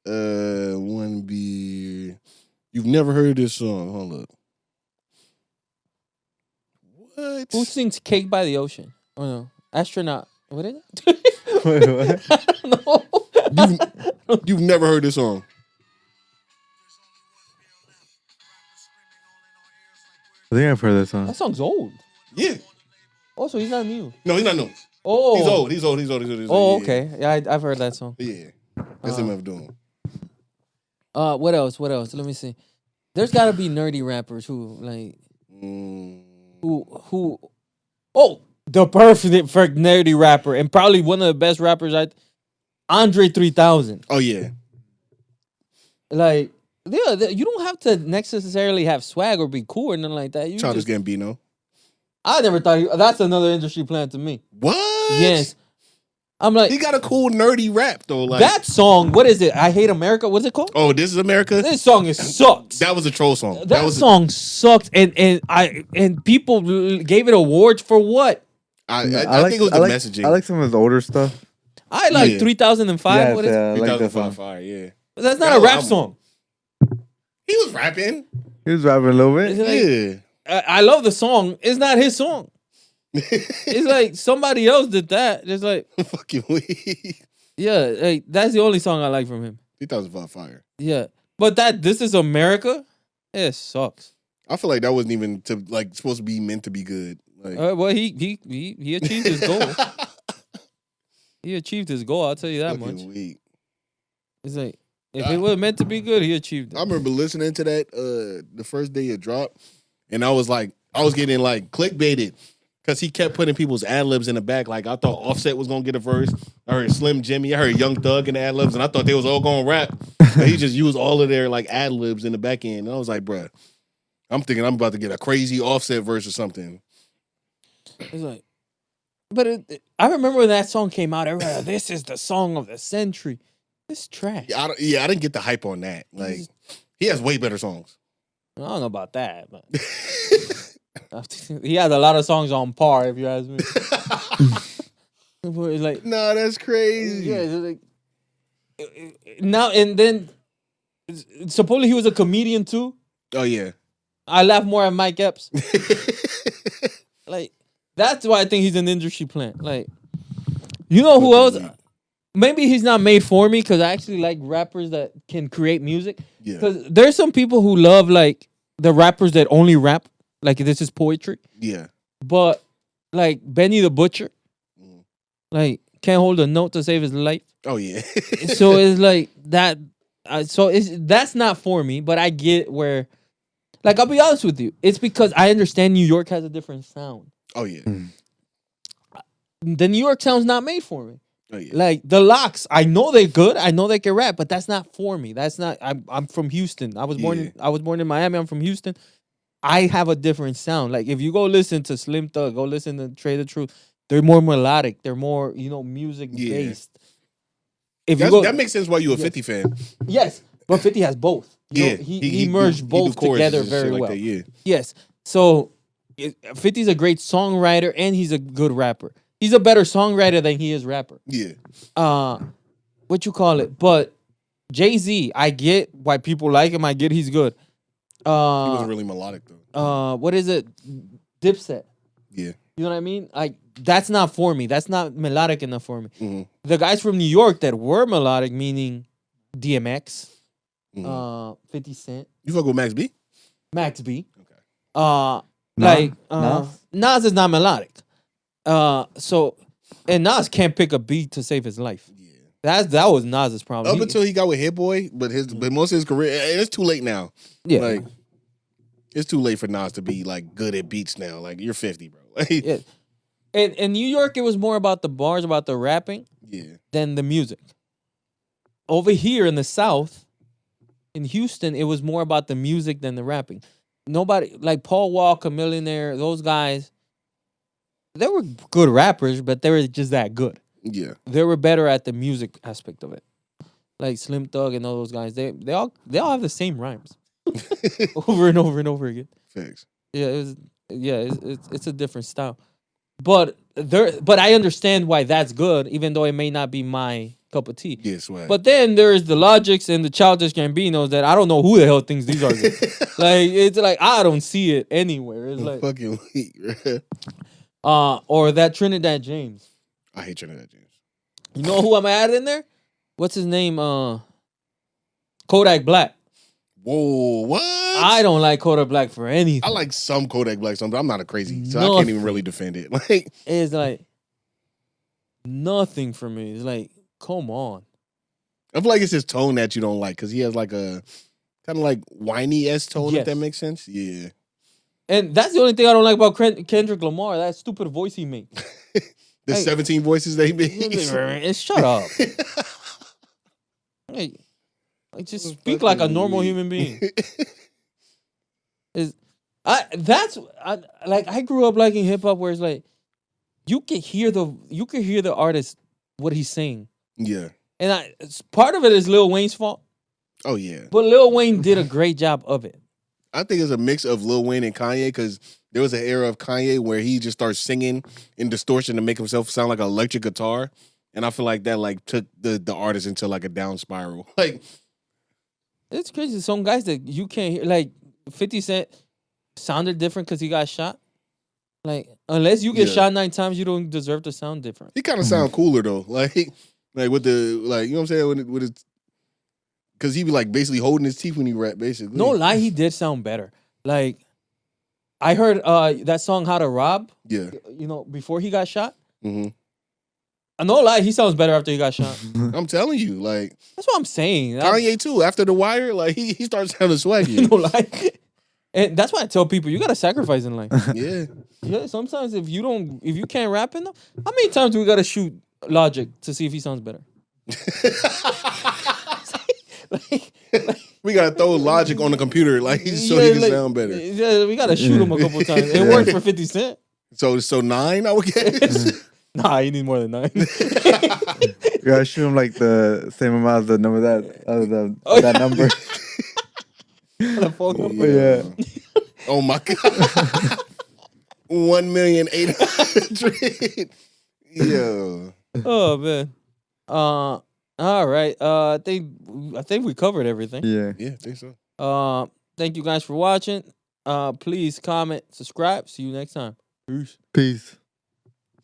One beer. You've never heard this song. Hold up. What? Who sings "Cake by the Ocean"? Oh no, astronaut. What is it? Wait, what? I don't know. You've never heard this song. I think I've heard that song. That song's old. Yeah. Also, he's not new. No, he's not new. Oh, He's old. He's old. Oh, Yeah. okay. Yeah, I've heard that song. Yeah. That's MF Doom. What else? What else? Let me see. There's got to be nerdy rappers who like Mm. who. Oh, the perfect nerdy rapper and probably one of the best rappers. Andre 3000. Oh, yeah. Like, yeah, you don't have to necessarily have swag or be cool or nothing like that. You Childish just, Gambino. I never thought that's another industry plant to me. What? Yes, I'm like He got a cool nerdy rap though. Like that song. What is it? I Hate America. What's it called? Oh, This Is America. This song is sucks. That was a troll song. That was song sucked, and people gave it awards for what? I think it was the messaging. I like some of his older stuff. I like Yeah. 3005. Yeah, What is I like that 2005 song. Fire, yeah. That's not That a rap album. song. He was rapping. He was rapping a little It's bit. like, Yeah. I love the song. It's not his song. It's like somebody else did that. It's like, Fucking weak. yeah, like, that's the only song I like from him. 2005 Fire. Yeah, but This Is America, it sucks. I feel like that wasn't even supposed to be meant to be good. Like Well, he achieved his goal. He achieved his goal. I'll tell you that fucking much. weak. It's like if it was meant to be good, he achieved I it. remember listening to that the first day it dropped, and I was getting like clickbaited because he kept putting people's ad libs in the back. Like I thought Offset was gonna get a verse. I heard Slim Jimmy. I heard Young Thug in the ad libs, and I thought they was all gonna rap. But he just used all of their like ad libs in the back end, and I was like, bruh, I'm thinking I'm about to get a crazy Offset verse or something. It's like, but I remember when that song came out. Everybody, like, this is the song of the century. It's trash. I didn't get the hype on that. Like he has way better songs. I don't know about that, but he has a lot of songs on par. If you ask me, It's like No, that's crazy. yeah, it's like now and then. Supposedly he was a comedian too. Oh yeah. I laugh more at Mike Epps. Like that's why I think he's an industry plant. Like you know who else? Maybe he's not made for me because I actually like rappers that can create music. Yeah. Because there's some people who love like the rappers that only rap, like this is poetry. Yeah. But like Benny the Butcher, Mm. like can't hold a note to save his life. Oh yeah. So it's like that. That's not for me. But I get where, like I'll be honest with you, it's because I understand New York has a different sound. Oh yeah. The New York sound's not made for me. Oh yeah. Like the Locks, I know they're good. I know they can rap, but that's not for me. That's not. I'm from Houston. I was born in Miami. I'm from Houston. I have a different sound. Like if you go listen to Slim Thug, go listen to Trey the Truth. They're more melodic. They're more music based. If you go, that makes sense why you a 50 fan. yes, but 50 has both. Yeah. He merged both do choruses together and very shit like well. that, yeah. Yes, so 50's a great songwriter and he's a good rapper. He's a better songwriter than he is rapper. Yeah. What you call it? But Jay-Z, I get why people like him. I get he's good. He wasn't really melodic though. What is it? Dipset. Yeah. You know what I mean? Like that's not for me. That's not melodic enough for me. Mm-hmm. The guys from New York that were melodic, meaning DMX, Mm-hmm. 50 Cent, You fuck with Max B? Max B. Okay. Nas is not melodic. And Nas can't pick a beat to save his life. Yeah. That was Nas's problem. Up until he got with Hit Boy, but most of his career, and it's too late now. Yeah. Like, it's too late for Nas to be like good at beats now. Like you're 50, bro. Yeah. And in New York, it was more about the bars, about the rapping, Yeah. than the music. Over here in the South, in Houston, it was more about the music than the rapping. Nobody like Paul Walker, Millionaire, those guys. They were good rappers, but they were just that good. Yeah. They were better at the music aspect of it. Like Slim Thug and all those guys, they all have the same rhymes over and over and over again. Facts. It's a different style, but I understand why that's good, even though it may not be my cup of tea. Yes, right. But then there's the Logics and the Childish Gambinos that I don't know who the hell thinks these are good. Like it's like I don't see it anywhere. It's like fucking weak, right? Or that Trinidad James. I hate Trinidad James. You know who I'm adding in there? What's his name? Kodak Black. Whoa, what? I don't like Kodak Black for anything. I like some Kodak Black songs, but I'm not a crazy, so I Nothing. can't even really defend it. Like It's like nothing for me. It's like, come on. I feel like it's his tone that you don't like because he has like a kind of like whiny-esque tone, Yes. if that makes sense. Yeah. And that's the only thing I don't like about Kendrick Lamar. That stupid voice he makes. The Hey. 17 voices they make. Shut up. Hey, like just speak like a normal human being. I grew up liking hip hop where it's like you can hear the artist what he's saying. Yeah. And part of it is Lil Wayne's fault, Oh, yeah. but Lil Wayne did a great job of it. I think it's a mix of Lil Wayne and Kanye because there was an era of Kanye where he just started singing in distortion to make himself sound like an electric guitar. And I feel like that like took the artist into like a down spiral. Like, It's crazy. Some guys that you can't hear, like 50 Cent, sounded different because he got shot. Like, unless you get Yeah. shot 9 times, you don't deserve to sound different. he kind of sound cooler though. Like with the, like, you know what I'm saying? With his, because he be like basically holding his teeth when he rap, basically. No lie, he did sound better. Like, I heard that song "How to Rob." Yeah. You know, before he got shot. Hmm. No lie, he sounds better after he got shot. I'm telling you, like That's what I'm saying. Kanye too. After The Wire, like he starts sounding swaggy. No lie. And that's why I tell people you gotta sacrifice in life. Yeah. Yeah, sometimes if you can't rap enough, how many times do we gotta shoot Logic to see if he sounds better? like, We gotta throw Logic on the computer, like so he can sound better. Yeah, we gotta shoot him a couple times. It worked for 50 Cent. So 9, I would guess. Nah, you need more than 9. You gotta shoot him like the same amount as the number that number. The phone number. Yeah. Oh my god. 1,800,000. Yo. Oh man. All right. I think we covered everything. Yeah. Yeah, I think so. Thank you guys for watching. Please comment, subscribe. See you next time. Peace. Peace.